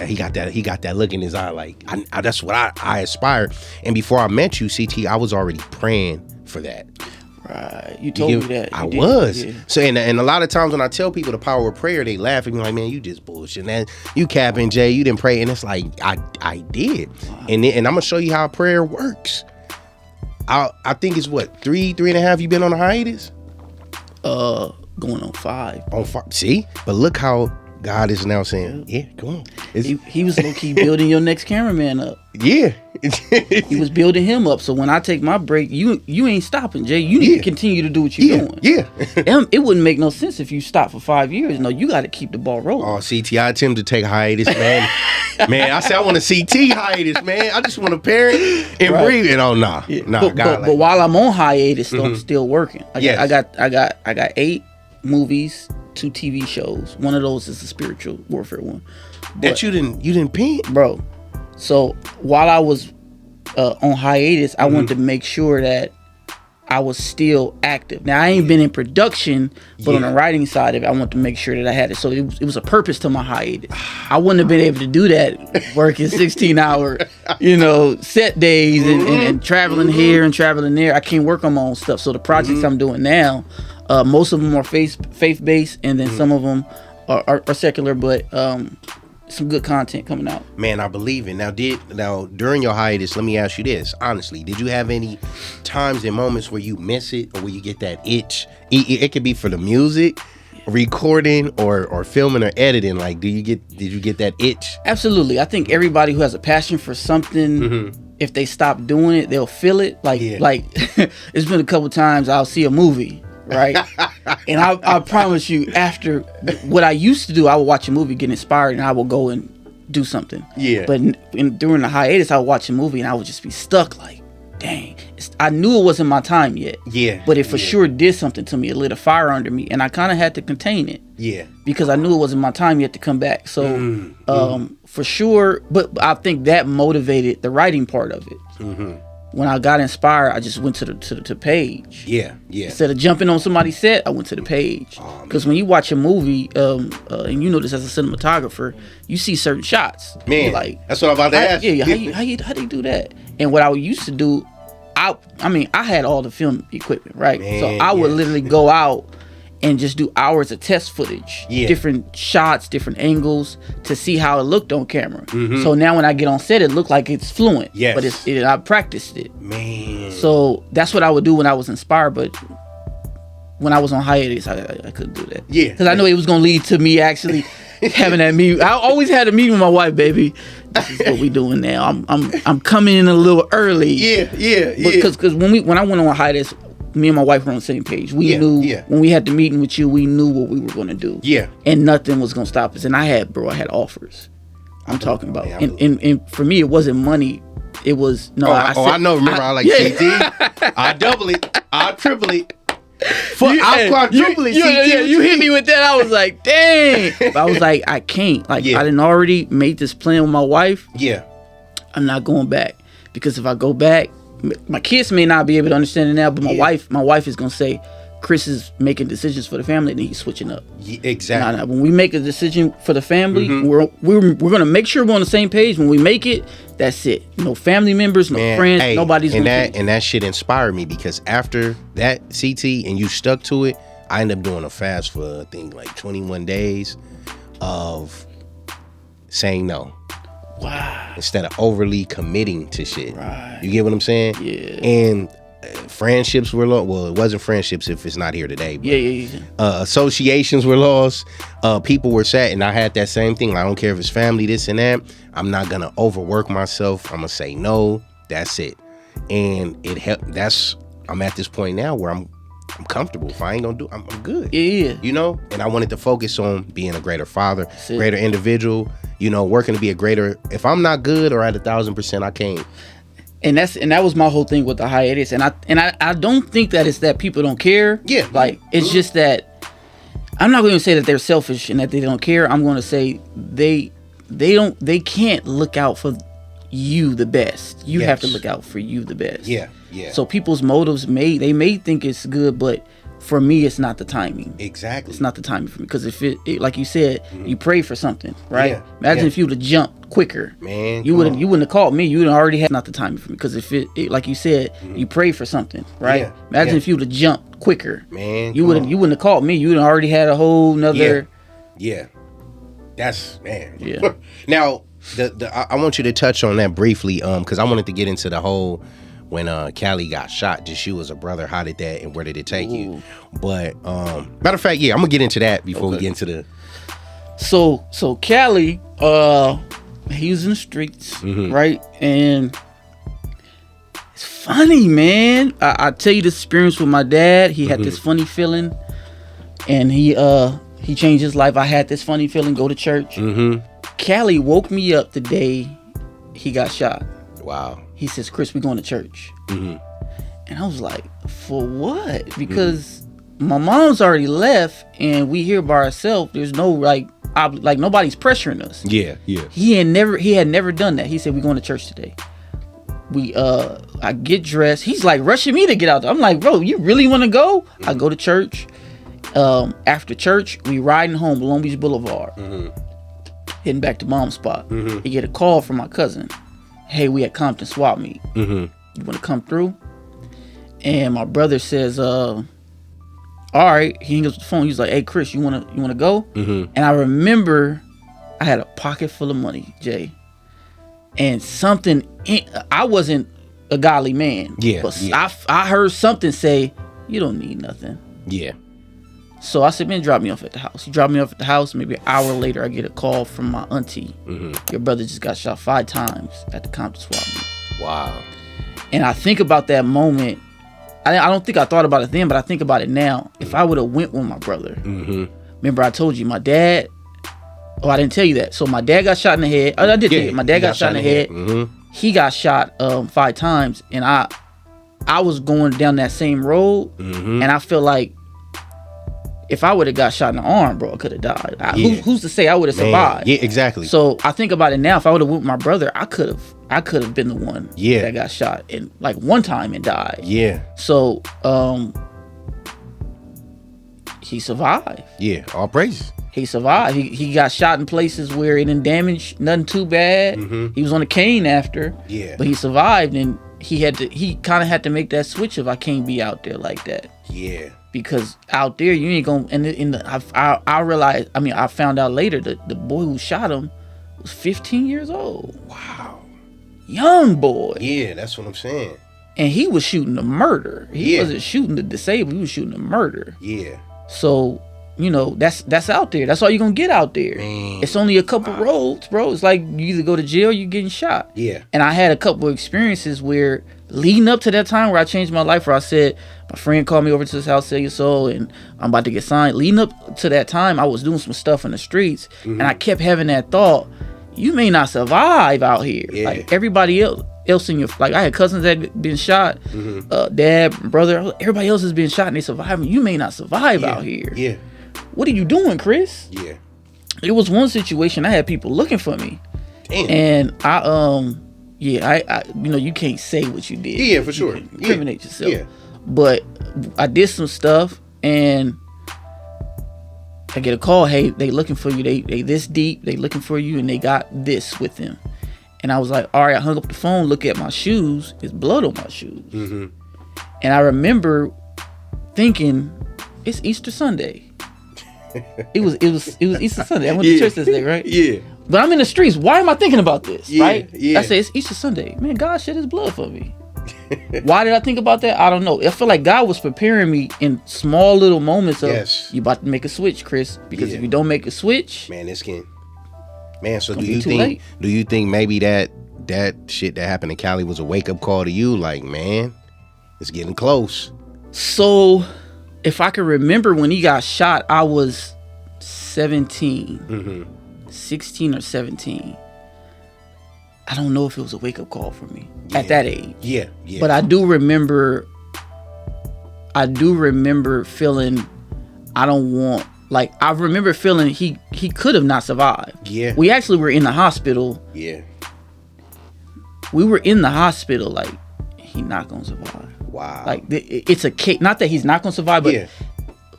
He got that look in his eye, like that's what I aspire. And before I met you, CT, I was already praying for that. Right, you told me that. I was. Yeah. So and a lot of times when I tell people the power of prayer, they laugh at me like, man, you just bullshit. And you capping, Jay, you didn't pray. And it's like, I did. Wow. And I'm gonna show you how prayer works. I think it's what, 3.5 you been on a hiatus? Going on 5. On 5. See? But look how God is now saying, yeah, come on. He was low-key building your next cameraman up. Yeah. He was building him up. So when I take my break, you ain't stopping, Jay. You need to continue to do what you're doing. Yeah. It wouldn't make no sense if you stopped for 5 years. No, you got to keep the ball rolling. Oh, CT, I attempt to take a hiatus, man. Man, I said I want a CT hiatus, man. I just want to parent and breathe. And nah. But while I'm on hiatus, though, I'm still working. I got 8 movies, 2 TV shows. One of those is the spiritual warfare one. That you didn't pin, bro. So while I was on hiatus, I wanted to make sure that I was still active. Now I ain't been in production, but on the writing side of it, I wanted to make sure that I had it. So it was a purpose to my hiatus. I wouldn't have been able to do that working 16-hour, set days and traveling here and traveling there. I can't work on my own stuff. So the projects I'm doing now, most of them are faith-based, and then some of them are secular, but some good content coming out. Man, I believe it. Now during your hiatus, let me ask you this. Honestly, did you have any times and moments where you miss it or where you get that itch? It could be for the music, recording, or filming or editing. Like, did you get that itch? Absolutely. I think everybody who has a passion for something, if they stop doing it, they'll feel it. Like it's been a couple times I'll see a movie, right? And I promise you, after what I used to do, I would watch a movie, get inspired, and I would go and do something. Yeah. But during the hiatus, I would watch a movie, and I would just be stuck like, dang. I knew it wasn't my time yet. Yeah. But it for sure did something to me. It lit a fire under me, and I kind of had to contain it. Yeah. Because I knew it wasn't my time yet to come back. So, for sure, but I think that motivated the writing part of it. Mm-hmm. When I got inspired, I just went to the page. Yeah. Instead of jumping on somebody's set, I went to the page. Because when you watch a movie, and you know this as a cinematographer, you see certain shots. Man, like, that's what I'm about to ask. Yeah. How do you do that? And what I used to do, I had all the film equipment, right? Man, so I would literally go out and just do hours of test footage, different shots, different angles to see how it looked on camera. Mm-hmm. So now when I get on set, it looked like it's fluent. Yes. But I practiced it. Man. So that's what I would do when I was inspired. But when I was on hiatus, I couldn't do that. Yeah. Because I know it was going to lead to me actually having that meeting. I always had a meeting with my wife, baby. This is what we doing now. I'm coming in a little early. Yeah. Because when I went on hiatus, me and my wife were on the same page. We knew when we had the meeting with you, we knew what we were going to do. Yeah. And nothing was going to stop us. And I had offers. I'm talking about. And for me, it wasn't money. It was, no. I know. Remember, I like CT. I double it. I triple it. I quadruple it. You hit me with that. I was like, dang. But I was like, I can't. Like, I didn't already made this plan with my wife. Yeah. I'm not going back. Because if I go back, my kids may not be able to understand it now, but my wife is gonna say, Chris is making decisions for the family, and he's switching up. Yeah, exactly. When we make a decision for the family, we're gonna make sure we're on the same page. When we make it, That's it. No family members, no friends, nobody's and gonna that and that shit inspired me, because after that CT and you stuck to it, I ended up doing a fast for I think like 21 days of saying no. Wow. Instead of overly committing to shit. Right. You get what I'm saying? Yeah. And friendships were lost. Well, it wasn't friendships if it's not here today. But, Yeah. Associations were lost. People were sad, and I had that same thing. I don't care if it's family, this and that. I'm not gonna overwork myself. I'm gonna say no. That's it. And it helped. I'm at this point now where I'm comfortable. If I ain't gonna do, I'm good. Yeah. You know. And I wanted to focus on being a greater father, greater individual. You know, working to be a greater. If I'm not good or at 1,000%, I can't. And that was my whole thing with the hiatus. And I don't think that it's that people don't care. Yeah. Like, it's just that I'm not going to say that they're selfish and that they don't care. I'm going to say they can't look out for you the best. You have to look out for you the best. Yeah. So people's motives may think it's good, but for me, it's not the timing. Exactly. It's not the timing for me, because if it like you said, you pray for something, right? Yeah. Imagine if you would have jumped quicker, man. You wouldn't have called me. You would have already had not the timing for me, because if it like you said, you pray for something, right? Yeah. Imagine if you would have jumped quicker, man. You wouldn't have called me. You would have already had a whole nother. Yeah. That's man. Yeah. Now, I want you to touch on that briefly, because I wanted to get into the whole. When Callie got shot, just you as a brother, how did that and where did it take you? But matter of fact, I'm gonna get into that before we get into the. So Callie, he was in the streets, right? And it's funny, man. I tell you this experience with my dad. He had this funny feeling, and he changed his life. I had this funny feeling. Go to church. Callie woke me up the day he got shot. Wow. He says, "Chris, we're going to church." And I was like, "For what?" Because my mom's already left, and we here by ourselves. There's no like nobody's pressuring us. Yeah. He had never done that. He said, "We're going to church today." I get dressed. He's like rushing me to get out there. I'm like, "Bro, you really want to go?" I go to church. After church, we riding home Long Beach Boulevard, heading back to mom's spot. He get a call from my cousin. "Hey, we at Compton swap meet. You want to come through?" And my brother says, "All right." He hangs up the phone. He's like, "Hey, Chris, you wanna go?" And I remember I had a pocket full of money, Jay, and I wasn't a godly man. Yeah. But I heard something say, "You don't need nothing." Yeah. So I said, "Man, drop me off at the house." He dropped me off at the house. Maybe an hour later, I get a call from my auntie. "Your brother just got shot 5 times at the Compton swap meet." Wow. And I think about that moment. I don't think I thought about it then, but I think about it now. If I would have went with my brother, remember I told you my dad. Oh, I didn't tell you that. So my dad got shot in the head. Oh, I did tell you. My dad got shot in the head. He got shot 5 times, and I was going down that same road, and I feel like if I would have got shot in the arm, bro, I could have died. Who's to say I would have survived? Yeah, exactly. So I think about it now. If I would have went with my brother, I could have been the one that got shot and like one time and died. Yeah. So he survived. Yeah. All praises. He survived. He got shot in places where it didn't damage nothing too bad. He was on a cane after. Yeah. But he survived, and he kind of had to make that switch of I can't be out there like that. Yeah. Because out there you ain't gonna. And I realized. I mean, I found out later that the boy who shot him was 15 years old. Wow. Young boy. Yeah, that's what I'm saying. And he was shooting a murder. He wasn't shooting the disabled. He was shooting a murder. Yeah. So that's out there. That's all you're gonna get out there. Man. It's only a couple roads, bro. It's like you either go to jail or you're getting shot. Yeah. And I had a couple of experiences where leading up to that time where I changed my life, where I said, my friend called me over to his house, sell your soul, and I'm about to get signed. Leading up to that time, I was doing some stuff in the streets, and I kept having that thought, you may not survive out here. Yeah. Like everybody else in your, like I had cousins that had been shot, dad, brother, everybody else has been shot and they surviving. You may not survive out here. Yeah. What are you doing, Chris? Yeah. It was one situation I had people looking for me. Damn. And I you can't say what you did. Yeah, for sure. You incriminate yourself. Yeah. But I did some stuff and I get a call, hey, they looking for you. They this deep, they looking for you, and they got this with them. And I was like, all right, I hung up the phone, look at my shoes. There's blood on my shoes. And I remember thinking, it's Easter Sunday. It was Easter Sunday. I went to church this day, right? Yeah. But I'm in the streets. Why am I thinking about this? Right? Yeah. I say it's Easter Sunday. Man, God shed his blood for me. Why did I think about that? I don't know. I feel like God was preparing me in small little moments of you about to make a switch, Chris. Because if you don't make a switch, man, this can. Man, so do you think maybe that shit that happened in Cali was a wake up call to you? Like, man, it's getting close. So, if I can remember when he got shot, I was 17, 16 or 17. I don't know if it was a wake up call for me at that age. Yeah. But I do remember feeling I remember feeling he could have not survived. Yeah. We actually were in the hospital. Yeah. We were in the hospital like he not gonna survive. Wow. Like it's a case, not that he's not gonna survive, but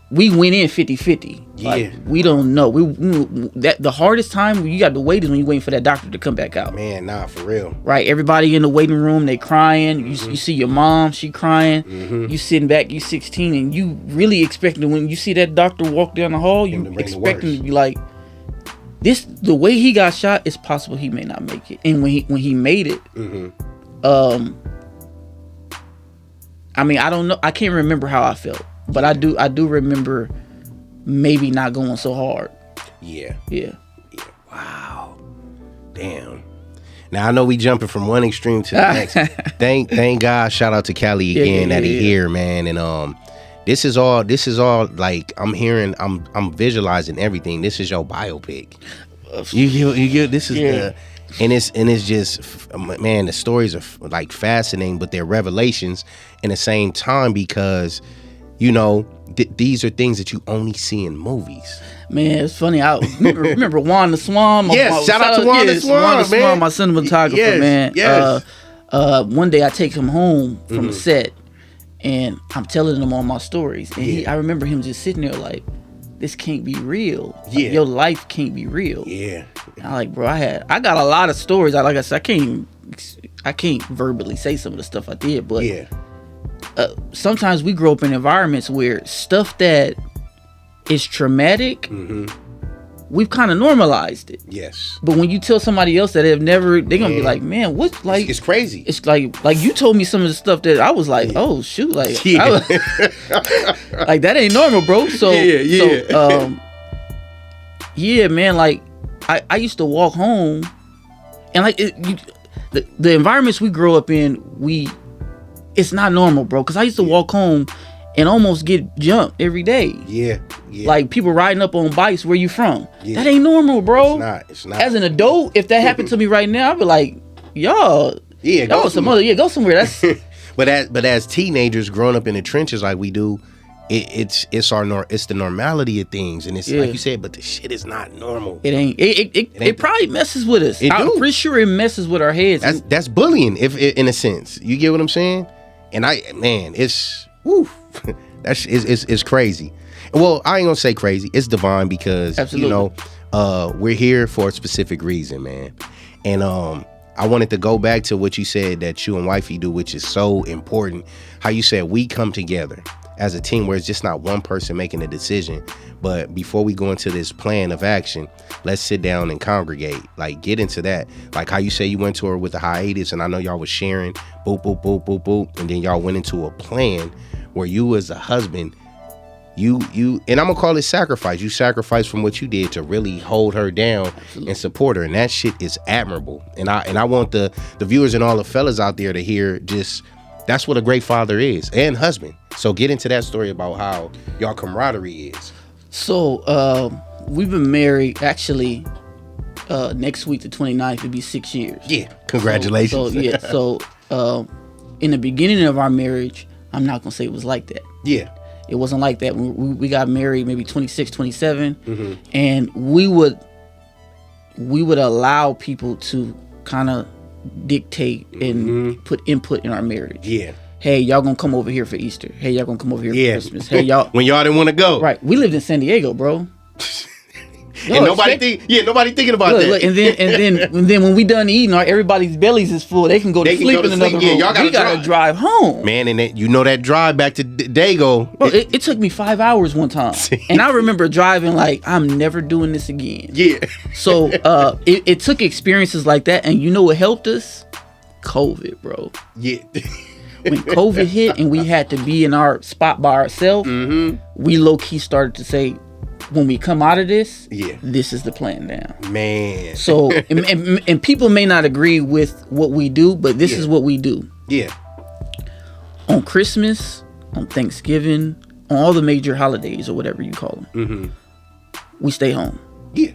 we went in 50-50. Like, we don't know. That the hardest time you got to wait is when you're waiting for that doctor to come back out. Man, nah, for real. Right, everybody in the waiting room, they crying. You see your mom, she crying. You sitting back, you 16, and you really expecting when you see that doctor walk down the hall, you expecting to be like, this. The way he got shot, it's possible he may not make it. And when he made it, I mean, I don't know. I can't remember how I felt. But I do remember maybe not going so hard. Yeah. Wow. Damn. Now I know we jumping from one extreme to the next. Thank God. Shout out to Cali again that he here, man. And this is all like I'm hearing. I'm visualizing everything. This is your biopic. You get this is the. And it's just, man, the stories are like fascinating, but they're revelations in the same time because, you know, these are things that you only see in movies. Man, it's funny. I remember Juan the Swan. Shout out to Juan the Swan, Juan the Swan, my cinematographer, man. Yes. One day I take him home from the set, and I'm telling him all my stories. And I remember him just sitting there like, this can't be real. Like, your life can't be real. Yeah. I'm like, bro, I got a lot of stories. Like I said, I can't verbally say some of the stuff I did, but sometimes we grow up in environments where stuff that is traumatic, we've kind of normalized it. Yes. But when you tell somebody else that they're gonna be like, man, what's like? It's crazy. It's like you told me some of the stuff that I was like, oh shoot, like, like that ain't normal, bro. So man, like I used to walk home, and like the environments we grow up in, it's not normal, bro. Because I used to walk home and almost get jumped every day. Yeah. Like people riding up on bikes. Where you from? That ain't normal, bro. It's not. As an adult, if that happened to me right now, I'd be like, y'all. Go somewhere. That's. But as teenagers growing up in the trenches like we do, it's the normality of things, and it's like you said, but the shit is not normal. It ain't. It probably messes with us. I'm pretty sure it messes with our heads. That's bullying, if in a sense. You get what I'm saying? And it's it's crazy. Well, I ain't gonna say crazy. It's divine because you know we're here for a specific reason, man. And I wanted to go back to what you said that you and wifey do, which is so important. How you said we come together as a team where it's just not one person making a decision, but before we go into this plan of action, let's sit down and congregate, like get into that. Like how you say you went to her with a hiatus, and I know y'all was sharing, boop, boop, boop, boop, boop, and then y'all went into a plan where you as a husband, you and I'm gonna call it sacrifice. You sacrificed from what you did to really hold her down and support her, and that shit is admirable. And I want the viewers and all the fellas out there to hear just that's what a great father is and husband. So get into that story about how y'all camaraderie is. So we've been married actually next week the 29th it'll be 6 years. Yeah, congratulations. So in the beginning of our marriage, I'm not gonna say it was like that. Yeah. It wasn't like that. We got married maybe 26, 27, and we would allow people to kind of dictate and put input in our marriage. Yeah. Hey, y'all gonna come over here for Easter. Hey, y'all gonna come over here for Christmas. Hey, y'all. When y'all didn't want to go. Right. We lived in San Diego, bro. And nobody thinking about that. Look, and then when we done eating, everybody's bellies is full. They can go to sleep in another room. Y'all gotta drive home, man. And that drive back to Dago. Bro, it took me 5 hours one time, and I remember driving like I'm never doing this again. Yeah. So it took experiences like that, and you know what helped us? COVID, bro. Yeah. When COVID hit and we had to be in our spot by ourselves, we low key started to say, when we come out of this, this is the plan now. Man. So, and people may not agree with what we do, but this is what we do. Yeah. On Christmas, on Thanksgiving, on all the major holidays or whatever you call them, we stay home. Yeah.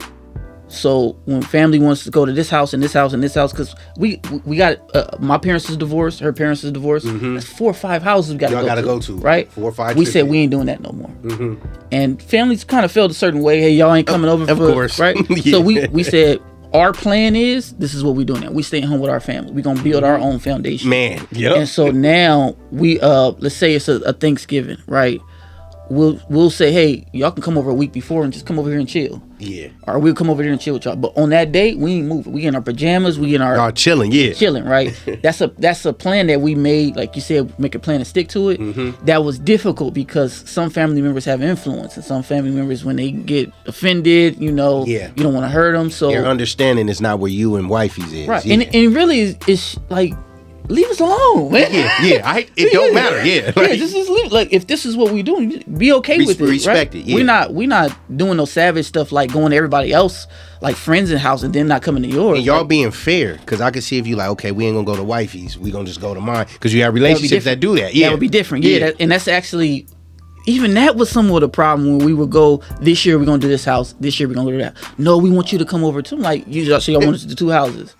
So when family wants to go to this house and this house and this house, because we got my parents is divorced, her parents is divorced. That's 4 or 5 houses we gotta go to, right? 4 or 5. We said we ain't doing that no more. And families kind of felt a certain way. Hey, y'all ain't coming over, of course, right? So we said our plan is this is what we doing now. We staying home with our family. We gonna build our own foundation, man. Yep. And so now we let's say it's a Thanksgiving, right? We'll say, hey, y'all can come over a week before and just come over here and chill. Yeah. Or we'll come over here and chill with y'all. But on that day, we ain't moving. We in our pajamas. We in our chilling. Chilling, right? That's a plan that we made. Like you said, make a plan and stick to it. That was difficult because some family members have influence, and some family members, when they get offended, you don't want to hurt them. So their understanding is not where you and wifey's is. Right. Yeah. And really, it's like, leave us alone, man. It don't matter. Yeah, like, just leave. Like, if this is what we do, be okay with it. Respect it. Yeah. We're not doing no savage stuff like going to everybody else, like friends in house, and then not coming to yours. And y'all being fair, because I can see if you like, okay, we ain't gonna go to wifey's, we gonna just go to mine, because you have relationships that do that. Yeah, that would be different. Yeah, and that's actually. Even that was somewhat a problem when we would go, this year we're going to do this house, this year we're going to do that. No, we want you to come over too. I'm like, y'all want us to do 2 houses.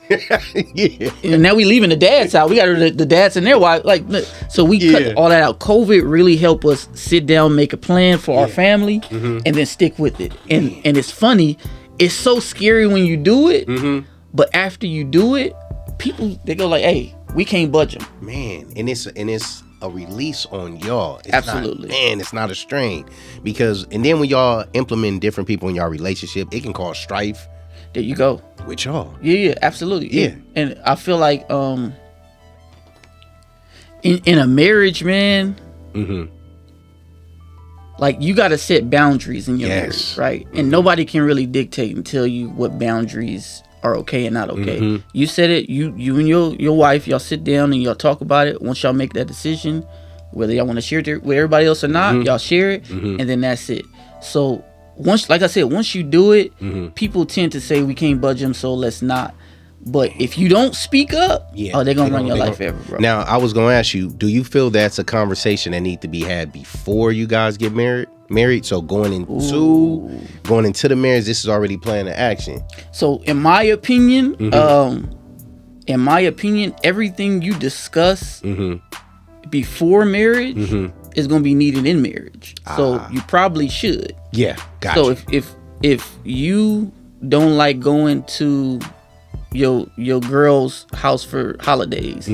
And now we leaving the dad's house. We got the dads and their wife. Like, so we cut all that out. COVID really helped us sit down, make a plan for our family, and then stick with it. And it's funny. It's so scary when you do it, but after you do it, people, they go like, hey, we can't budge them. Man, and it's a release on y'all. It's absolutely. It's not a strain. And then when y'all implement different people in y'all relationship, it can cause strife. There you go. With y'all. Yeah, absolutely. Yeah. And I feel like in a marriage, man, like you got to set boundaries in your marriage, right? And nobody can really dictate and tell you what boundaries are okay and not okay. You said it. You and your wife, y'all sit down and y'all talk about it. Once y'all make that decision, whether y'all want to share it with everybody else or not, y'all share it, and then that's it. So once you do it, people tend to say we can't budge them, so let's not. But if you don't speak up, they're gonna run your life forever, bro. Now, I was gonna ask you, do you feel that's a conversation that needs to be had before you guys get married? So going into the marriage, this is already plan of action. So in my opinion, everything you discuss before marriage is going to be needed in marriage. So you probably should. Yeah, gotcha. So if you don't like going to your girl's house for holidays,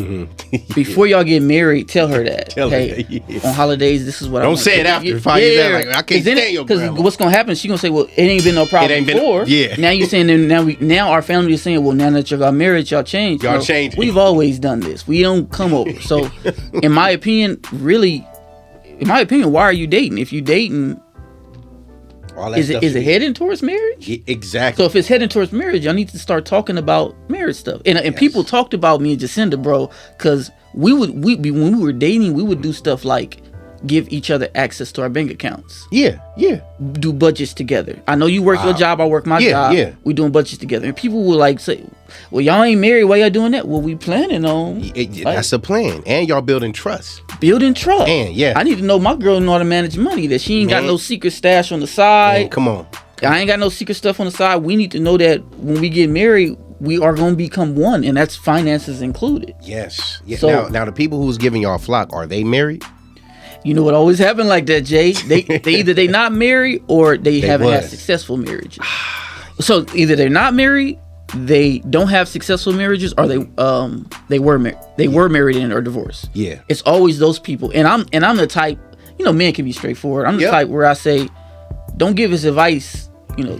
before y'all get married, tell her that. On holidays, this is what don't say it after 5 years. Like, I can't stand your grandma. Because what's gonna happen? She gonna say, "Well, it ain't been no problem before." Now you saying now our family is saying, "Well, now that y'all got married, y'all changed." Y'all changed. We've always done this. We don't come over. So, in my opinion, why are you dating? If you dating. Is it heading towards marriage? Yeah, exactly. So if it's heading towards marriage, y'all need to start talking about marriage stuff. And people talked about me and Jacinda, bro, because when we were dating, we would do stuff like give each other access to our bank accounts. Yeah. Do budgets together. I know you work your job, I work my job. Yeah. We doing budgets together. And people will like say, well, y'all ain't married, why y'all doing that? Well, we planning on. That's the plan. And y'all building trust. And I need to know my girl know how to manage money, that she ain't got no secret stash on the side. Man, come on. I ain't got no secret stuff on the side. We need to know that when we get married, we are going to become one, and that's finances included. Yes. Yeah. So, now the people who's giving y'all flock, are they married? You know what always happened like that, Jay? They either they not married or they haven't had successful marriages. So either they're not married, they don't have successful marriages, or they were married. They were married and are divorced. Yeah. It's always those people. And I'm the type, men can be straightforward. I'm the type where I say, don't give us advice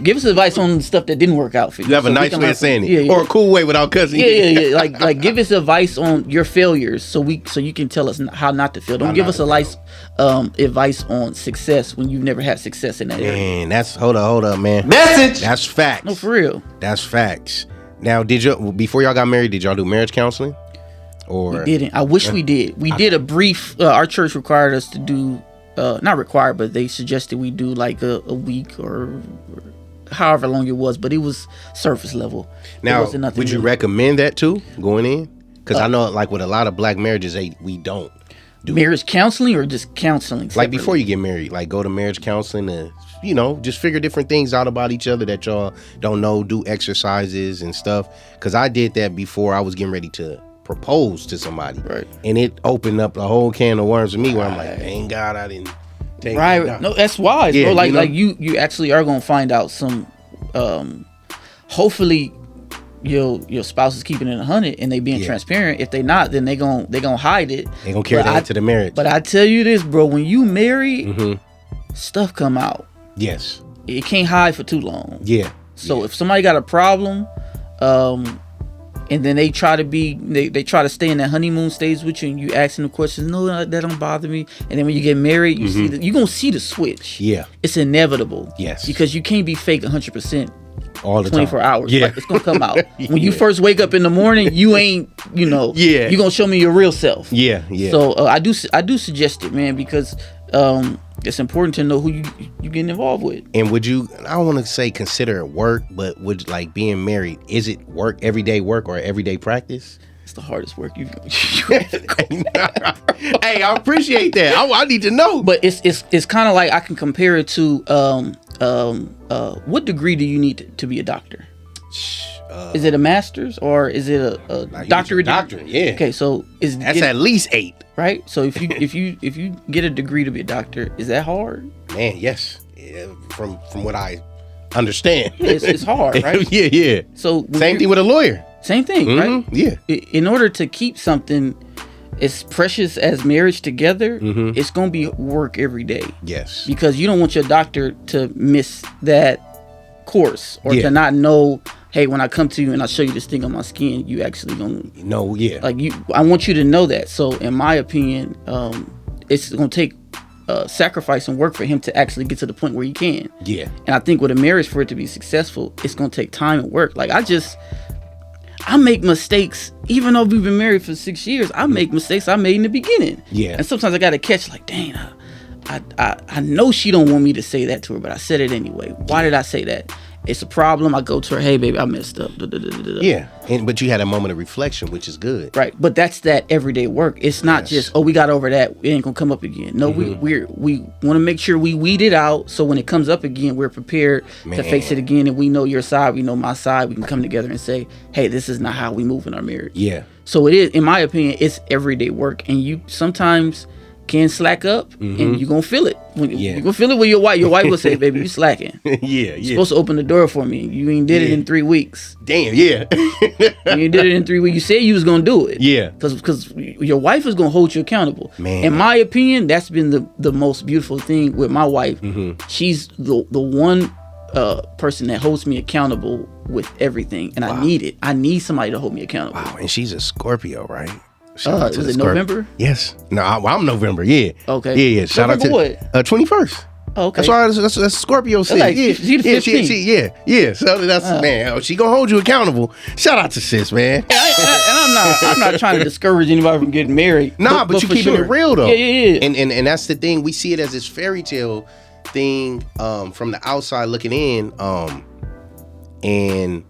give us advice on the stuff that didn't work out for you. You have a nice way of saying it, or a cool way without cussing. Yeah. Like give us advice on your failures, so you can tell us how not to fail. Don't give us advice on success when you've never had success in that area. Man, that's hold up, man. Message. That's facts. No, for real. That's facts. Now, before y'all got married, did y'all do marriage counseling? Or we didn't. I wish we did. We did a brief. Our church required us to do. Not required, but they suggested we do like a week or however long it was, but it was surface level. Now, would you recommend that too, going in? Because I know, like with a lot of black marriages, we don't do marriage counseling or just counseling. Like before you get married, like go to marriage counseling to, just figure different things out about each other that y'all don't know. Do exercises and stuff. Because I did that before I was getting ready to propose to somebody, right? And it opened up a whole can of worms for me, where I'm like, thank God I didn't take right. it. No, that's wise, bro. Like you actually are gonna find out some. Hopefully, your spouse is keeping it 100 and they being transparent. If they not, then they gonna hide it. They gonna carry that into the marriage. But I tell you this, bro, when you marry, stuff come out. Yes. It can't hide for too long. Yeah. So if somebody got a problem, and then they try to stay in that honeymoon stage with you, and you asking them questions. No, that don't bother me. And then when you get married, you're gonna see the switch. Yeah, it's inevitable. Yes, because you can't be fake 100% all the 24 time. hours. Yeah, like, it's gonna come out when you first wake up in the morning. You ain't, Yeah, you're gonna show me your real self. Yeah. So I do suggest it, man, because it's important to know who you getting involved with. And would you, I don't want to say consider it work, but would like being married, is it work, everyday work or everyday practice? It's the hardest work you've Hey, I appreciate that. I need to know. But it's kind of like I can compare it to what degree do you need to be a doctor? Is it a master's or is it a doctorate? Doctorate, yeah. Okay, so that's at least 8, right? So if you get a degree to be a doctor, is that hard? Man, yes. Yeah, from what I understand, it's hard, right? Yeah. So same thing with a lawyer. Same thing, right? Yeah. In order to keep something as precious as marriage together, it's gonna be work every day. Yes. Because you don't want your doctor to miss that course or to not know. Hey, when I come to you and I show you this thing on my skin, you actually gonna know. Yeah. Like I want you to know that. So, in my opinion, it's gonna take sacrifice and work for him to actually get to the point where he can. Yeah. And I think with a marriage, for it to be successful, it's gonna take time and work. Like I make mistakes, even though we've been married for 6 years. I make mistakes I made in the beginning. Yeah. And sometimes I gotta catch, like, dang, I know she don't want me to say that to her, but I said it anyway. Why did I say that? It's a problem. I go to her, hey, baby, I messed up. Yeah, but you had a moment of reflection, which is good. Right, but that's that everyday work. It's not just, we got over that. It ain't gonna come up again. No, we want to make sure we weed it out, so when it comes up again, we're prepared to face it again, and we know your side, we know my side. We can come together and say, hey, this is not how we move in our marriage. Yeah. So it is, in my opinion, it's everyday work, and you sometimes can slack up, and you're gonna feel it. You're gonna feel it with your wife. Your wife will say, baby, you slacking. You're supposed to open the door for me. You ain't did it in 3 weeks. Damn, yeah. You did it in 3 weeks. You said you was gonna do it. Yeah. Because your wife is gonna hold you accountable. Man. In my opinion, that's been the most beautiful thing with my wife. She's the one person that holds me accountable with everything, and I need it. I need somebody to hold me accountable. Wow, and she's a Scorpio, right? Is it November? Yes. No, I'm November. Yeah. Okay. Yeah. Shout out to what? 21st. Oh, okay. That's why that's Scorpio sis. Like, yeah. She the 15th. Yeah. So that's man. She gonna hold you accountable. Shout out to sis, man. I'm not trying to discourage anybody from getting married. Nah, but you keeping it real though. Yeah. And that's the thing. We see it as this fairy tale thing from the outside looking in. And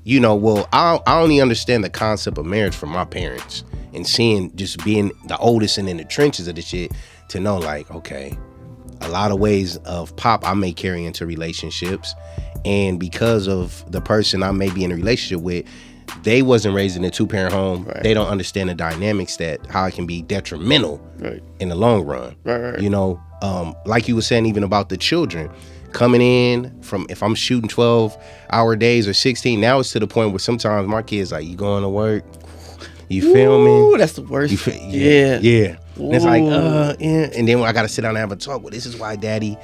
well, I only understand the concept of marriage from my parents. And seeing, just being the oldest and in the trenches of the shit, to know like, okay, a lot of ways of pop I may carry into relationships. And because of the person I may be in a relationship with, they wasn't raised in a 2-parent home. Right. They don't understand the dynamics that how it can be detrimental in the long run. Right. Like you were saying, even about the children coming in from, if I'm shooting 12-hour days or 16, now it's to the point where sometimes my kids like, you going to work? You feel me? Ooh, that's the worst. Yeah. And it's like, yeah. And then when I got to sit down and have a talk, well, this is why daddy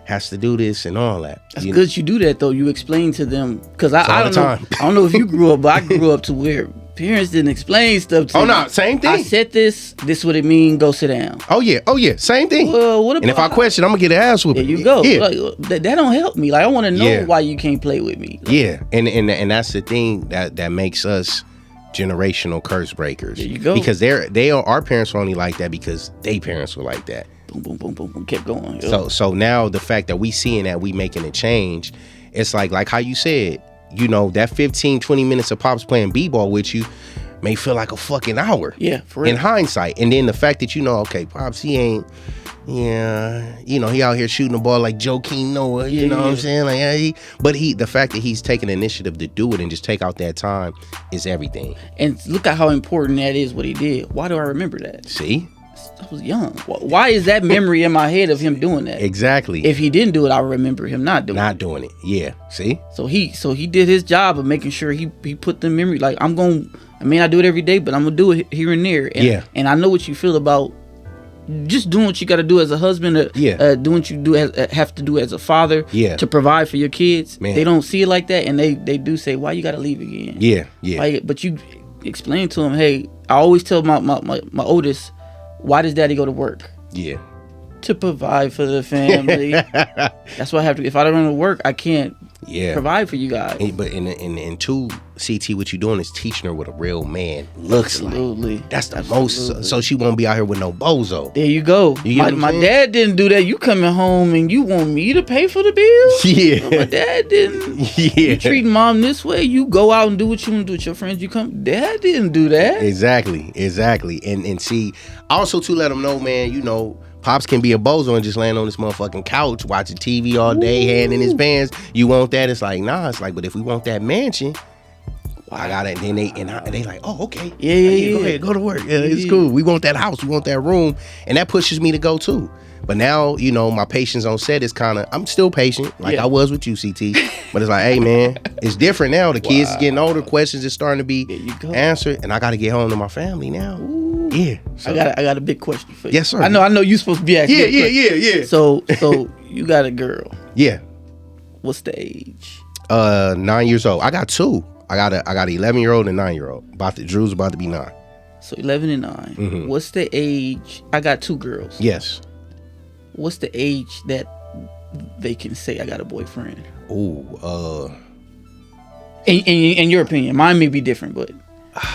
has to do this and all that. That's good you do that, though. You explain to them. Because I don't know if you grew up, but I grew up to where parents didn't explain stuff to me. Oh, no, same thing. I said this what it mean, go sit down. Oh, yeah, same thing. Well, what about, and if I question, I'm going to get an ass whooping. There you go. Yeah. Like, that don't help me. Like, I want to know why you can't play with me. Like, yeah, and that's the thing that makes us generational curse breakers. There you go. Because our parents were only like that because they parents were like that. Boom, boom, boom, boom, boom, kept going. Yo. So now the fact that we seeing that, we making a change, it's like how you said, you know, that 15-20 minutes of Pops playing b-ball with you may feel like a fucking hour. Yeah, for real. In hindsight. And then the fact that, you know, okay, Pops, he ain't, you know, he out here shooting the ball like Joakim Noah, you know what I'm saying? Like, but the fact that he's taking the initiative to do it and just take out that time is everything. And look at how important that is, what he did. Why do I remember that? See? I was young. Why is that memory in my head of him doing that? Exactly. If he didn't do it, I remember him not doing it. Yeah. See? So he did his job of making sure he put the memory, like, I may not do it every day, but I'm gonna do it here and there. And, and I know what you feel about just doing what you got to do as a husband, doing what you have to do as a father to provide for your kids. Man. They don't see it like that, and they do say, why you got to leave again? Yeah. But you explain to them, hey, I always tell my oldest, why does daddy go to work? Yeah. To provide for the family. That's what I have to. If I don't go to work, I can't provide for you guys. But in two, CT, what you doing is teaching her what a real man looks like. That's the most. So she won't be out here with no bozo. There you go. My dad didn't do that. You coming home and you want me to pay for the bills? Yeah. My dad didn't. Yeah. You treat mom this way. You go out and do what you want to do with your friends. You come. Dad didn't do that. Exactly. And see, also to let them know, man, you know, Pops can be a bozo and just land on this motherfucking couch watching TV all day, hand in his pants. You want that? It's like, nah. It's like, but if we want that mansion, I got it. And then they like, oh, okay. Yeah. Go ahead, go to work. Yeah, it's cool. We want that house. We want that room. And that pushes me to go too. But now, you know, my patience on set is kind of, I'm still patient like I was with you, CT. But it's like, hey, man, it's different now. The kids is getting older. Questions is starting to be answered. And I got to get home to my family now. Ooh. Yeah. So. I got a big question for you. Yes, sir. I know you're supposed to be asking. Yeah. So you got a girl. Yeah. What's the age? 9 years old. I got two. I got an 11-year-old and 9-year-old. Drew's about to be 9. So 11 and 9. Mm-hmm. What's the age? I got 2 girls. Yes. What's the age that they can say I got a boyfriend? Ooh, in your opinion, mine may be different, but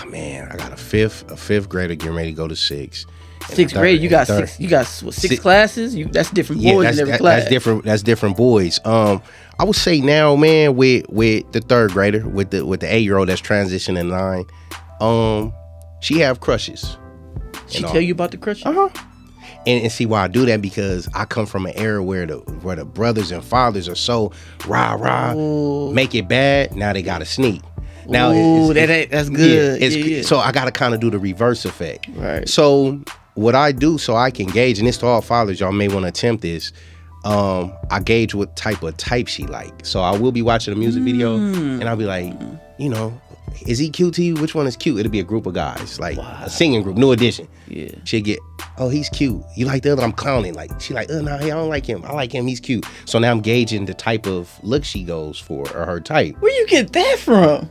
man, I got a fifth grader getting ready to go to 6. 6th grade, you got 6. You got what, 6 classes? That's different boys in every class. That's different boys. I would say now, man, with the 3rd grader, with the 8-year-old that's transitioning 9, she have crushes. She tell you about the crushes? And see why I do that, because I come from an era where the brothers and fathers are so rah, make it bad. Now they gotta sneak. Now that's good. So I gotta kind of do the reverse effect. Right. So what I do, so I can gauge, and this to all fathers, y'all may want to attempt this. I gauge what type she like. So I will be watching a music video, and I'll be like, you know, is he cute to you? Which one is cute? It'll be a group of guys, like a singing group, new edition. Yeah. She'll get, oh, he's cute. You like the other? I'm clowning. Like, she like, no, hey, I don't like him. I like him. He's cute. So now I'm gauging the type of look she goes for, or her type. Where you get that from?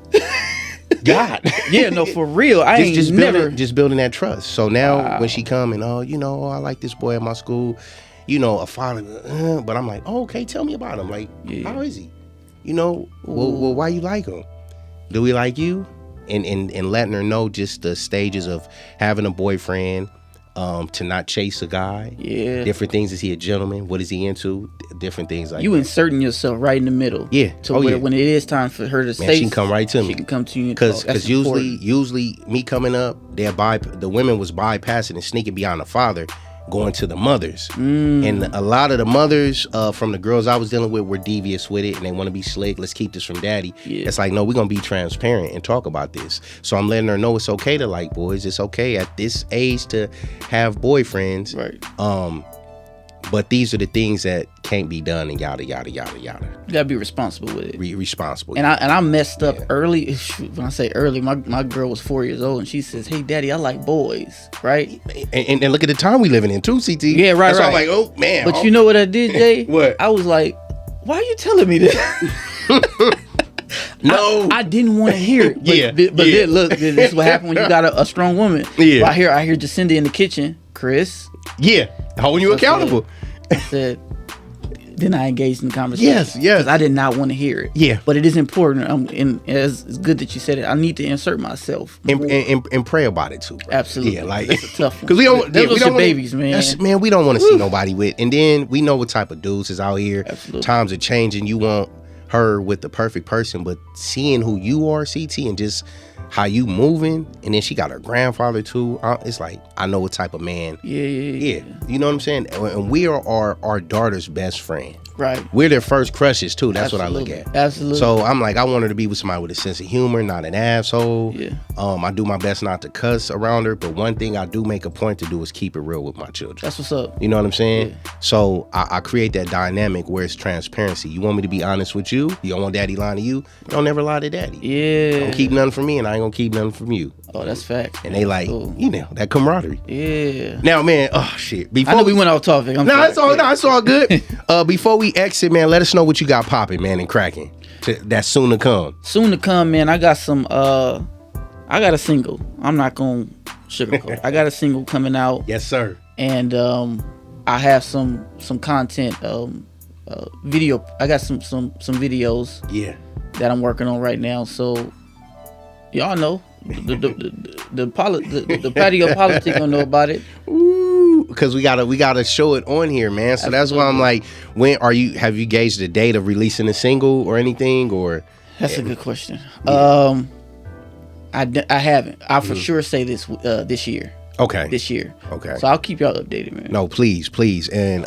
God. Yeah, no, for real. Just building that trust. So now when she come and, I like this boy at my school, a father, but I'm like, oh, okay, tell me about him. Like, how is he? Well, why you like him? Do we like you? And letting her know just the stages of having a boyfriend, to not chase a guy. Yeah. Different things. Is he a gentleman? What is he into? Different things like you that. Inserting yourself right in the middle. Yeah. When it is time for her to say, she can come right to me. She can come to you. Because usually me coming up, the women was bypassing and sneaking beyond the father, going to the mothers. And a lot of the mothers from the girls I was dealing with were devious with it, and they want to be slick. Let's keep this from daddy. It's like, no, we're gonna be transparent and talk about this. So I'm letting her know it's okay to like boys. It's okay at this age to have boyfriends. Right. But these are the things that can't be done, and yada yada yada yada. You gotta be responsible with it. Responsible. And I messed up early. When I say early, my girl was 4 years old, and she says, "Hey, Daddy, I like boys." Right? And look at the time we living in too, CT. Yeah, right. So I'm like, oh man. But you know what I did, Jay? What? I was like, "Why are you telling me this?" No, I didn't want to hear it. But then, look, this is what happened when you got a strong woman. Yeah. I hear Jacinda in the kitchen, Chris. Yeah, holding you accountable. I said, then I engaged in the conversation. Yes. Because I did not want to hear it. Yeah. But it is important. And it's good that you said it. I need to insert myself. And pray about it too, bro. Absolutely. Yeah, like it's a tough one. Because we don't. Those we are don't your babies, man. Man, we don't want to see nobody with. And then we know what type of dudes is out here. Absolutely. Times are changing. You want her with the perfect person, but seeing who you are, CT, and just how you moving, and then she got her grandfather too. It's like, I know what type of man. Yeah. You know what I'm saying? And we are our daughter's best friend. Right. We're their first crushes too. That's Absolutely. what I look at. Absolutely. So I'm like, I want her to be with somebody with a sense of humor, not an asshole. Yeah. I do my best not to cuss around her, but one thing I do make a point to do is keep it real with my children. That's what's up. You know what I'm saying? Yeah. So I create that dynamic where it's transparency. You want me to be honest with you? You don't want daddy lying to you? Don't ever lie to daddy. Yeah. Don't keep nothing from me, and I ain't gonna keep nothing from you. Oh, that's fact. And they like, that camaraderie. Yeah. Now, man, oh shit. I know we went off topic. It's all good. Before we exit, man, let us know what you got popping, man, and cracking. That's soon to come. Soon to come, man. I got some. I got a single. I'm not gonna sugarcoat. I got a single coming out. Yes, sir. And I have some content. Video. I got some videos. Yeah. That I'm working on right now. So y'all know the patio PolitiCz gonna know about it. Ooh, because we gotta show it on here, man. So that's why I'm like, have you gauged the date of releasing a single or anything? Or that's a good question. Yeah. I haven't. I'll for sure say this year. Okay. This year. Okay. So I'll keep y'all updated, man. No, please. And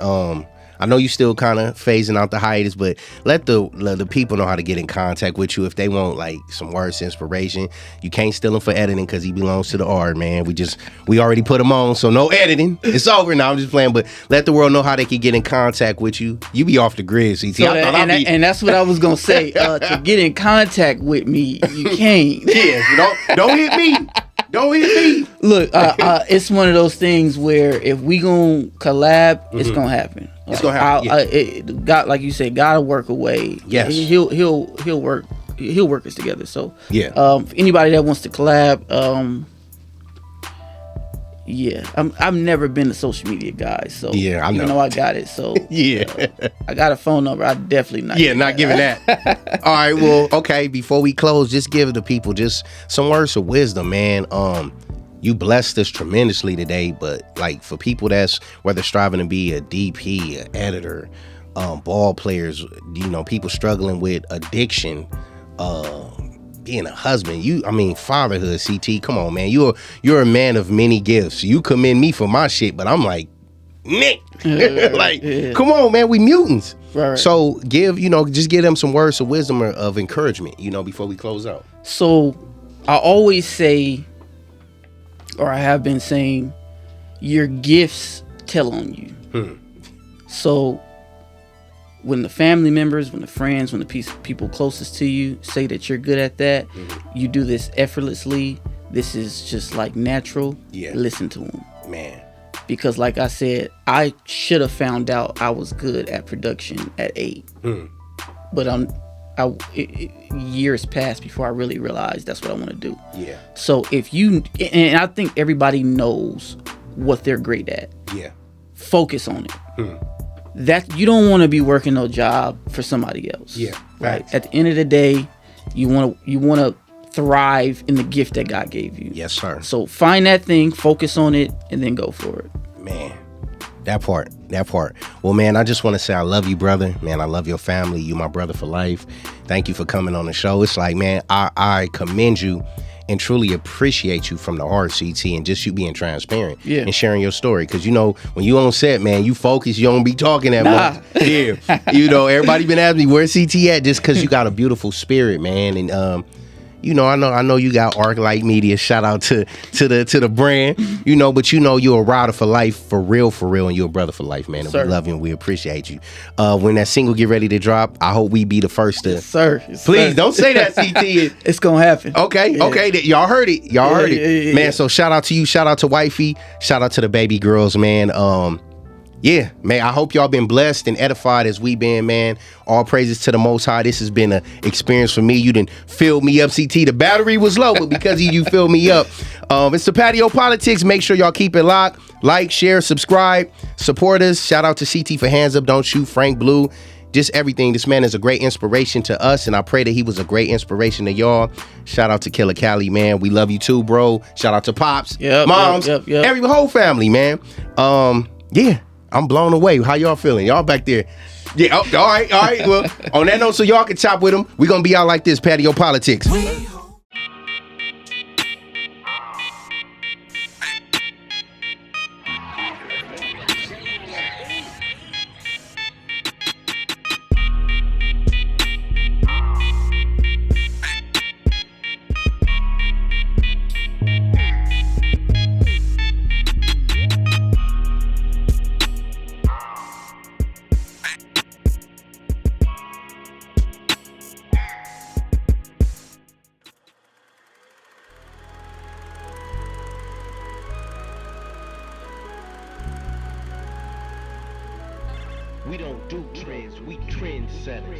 I know you still kind of phasing out the hiatus, but let the people know how to get in contact with you if they want like some words of inspiration. You can't steal him for editing because he belongs to the art, man. We already put him on, so no editing. It's over now. I'm just playing, but let the world know how they can get in contact with you. You be off the grid, CT. So and that's what I was gonna say. To get in contact with me, you can't. Yeah, don't hit me. Don't hit me. Look, it's one of those things where if we gonna collab, it's gonna happen. It's gonna happen. God, like you said, God will work a way. Yes, he'll work. He'll work us together. So yeah. For anybody that wants to collab, I've never been a social media guy. So yeah, I know. Even though I got it, so yeah, I got a phone number. I definitely not. Yeah, not giving that. All right, well, okay. Before we close, just give the people just some words of wisdom, man. You blessed us tremendously today, but like for people that's whether striving to be a DP, an editor, ball players, people struggling with addiction, being a husband, fatherhood, CT, come on, man. You're a man of many gifts. You commend me for my shit, but I'm like, Nick, come on, man, we mutants. Right. So just give them some words of wisdom or of encouragement, before we close out. So I always say, or I have been saying, your gifts tell on you. So when the family members, when the friends, when the people closest to you say that you're good at that, you do this effortlessly, this is just like natural, listen to them. Man. Because like I said, I should have found out I was good at production at 8. But years passed before I really realized that's what I want to do. Yeah. So and I think everybody knows what they're great at. Yeah. Focus on it. That you don't want to be working no job for somebody else. Yeah. Right. At the end of the day, you want to thrive in the gift that God gave you. Yes, sir. So find that thing, focus on it, and then go for it. Man. That part. Well, man, I just want to say I love you, brother. Man, I love your family. You my brother for life. Thank you for coming on the show. It's like, man, I commend you and truly appreciate you from the heart, CT, and just you being transparent and sharing your story. Because, when you on set, man, you focus, you don't be talking that much. Yeah. Everybody been asking me, where's CT at? Just because you got a beautiful spirit, man. And, I know you got ArcLight Media. Shout out to the brand, but you're a rider for life, for real, and you're a brother for life, man. And we love you and we appreciate you. When that single get ready to drop, I hope we be the first to. Yes, sir. Please don't say that, CT. It's gonna happen. Okay. Y'all heard it. Man, so shout out to you. Shout out to Wifey. Shout out to the baby girls, man. Yeah, man, I hope y'all been blessed and edified as we been, man. All praises to the Most High. This has been an experience for me. You done filled me up, CT. The battery was low, but because of you filled me up. It's the Patio PolitiCz. Make sure y'all keep it locked. Like, share, subscribe, support us. Shout out to CT for Hands Up, Don't Shoot, Frank Blue. Just everything. This man is a great inspiration to us, and I pray that he was a great inspiration to y'all. Shout out to Killer Cali, man. We love you too, bro. Shout out to Pops, Moms, every whole family, man. Yeah. I'm blown away. How y'all feeling? Y'all back there? Yeah, all right. Well, on that note, so y'all can chop with them, we're going to be out like this, Patio PolitiCz. We don't do trends, we trendsetters.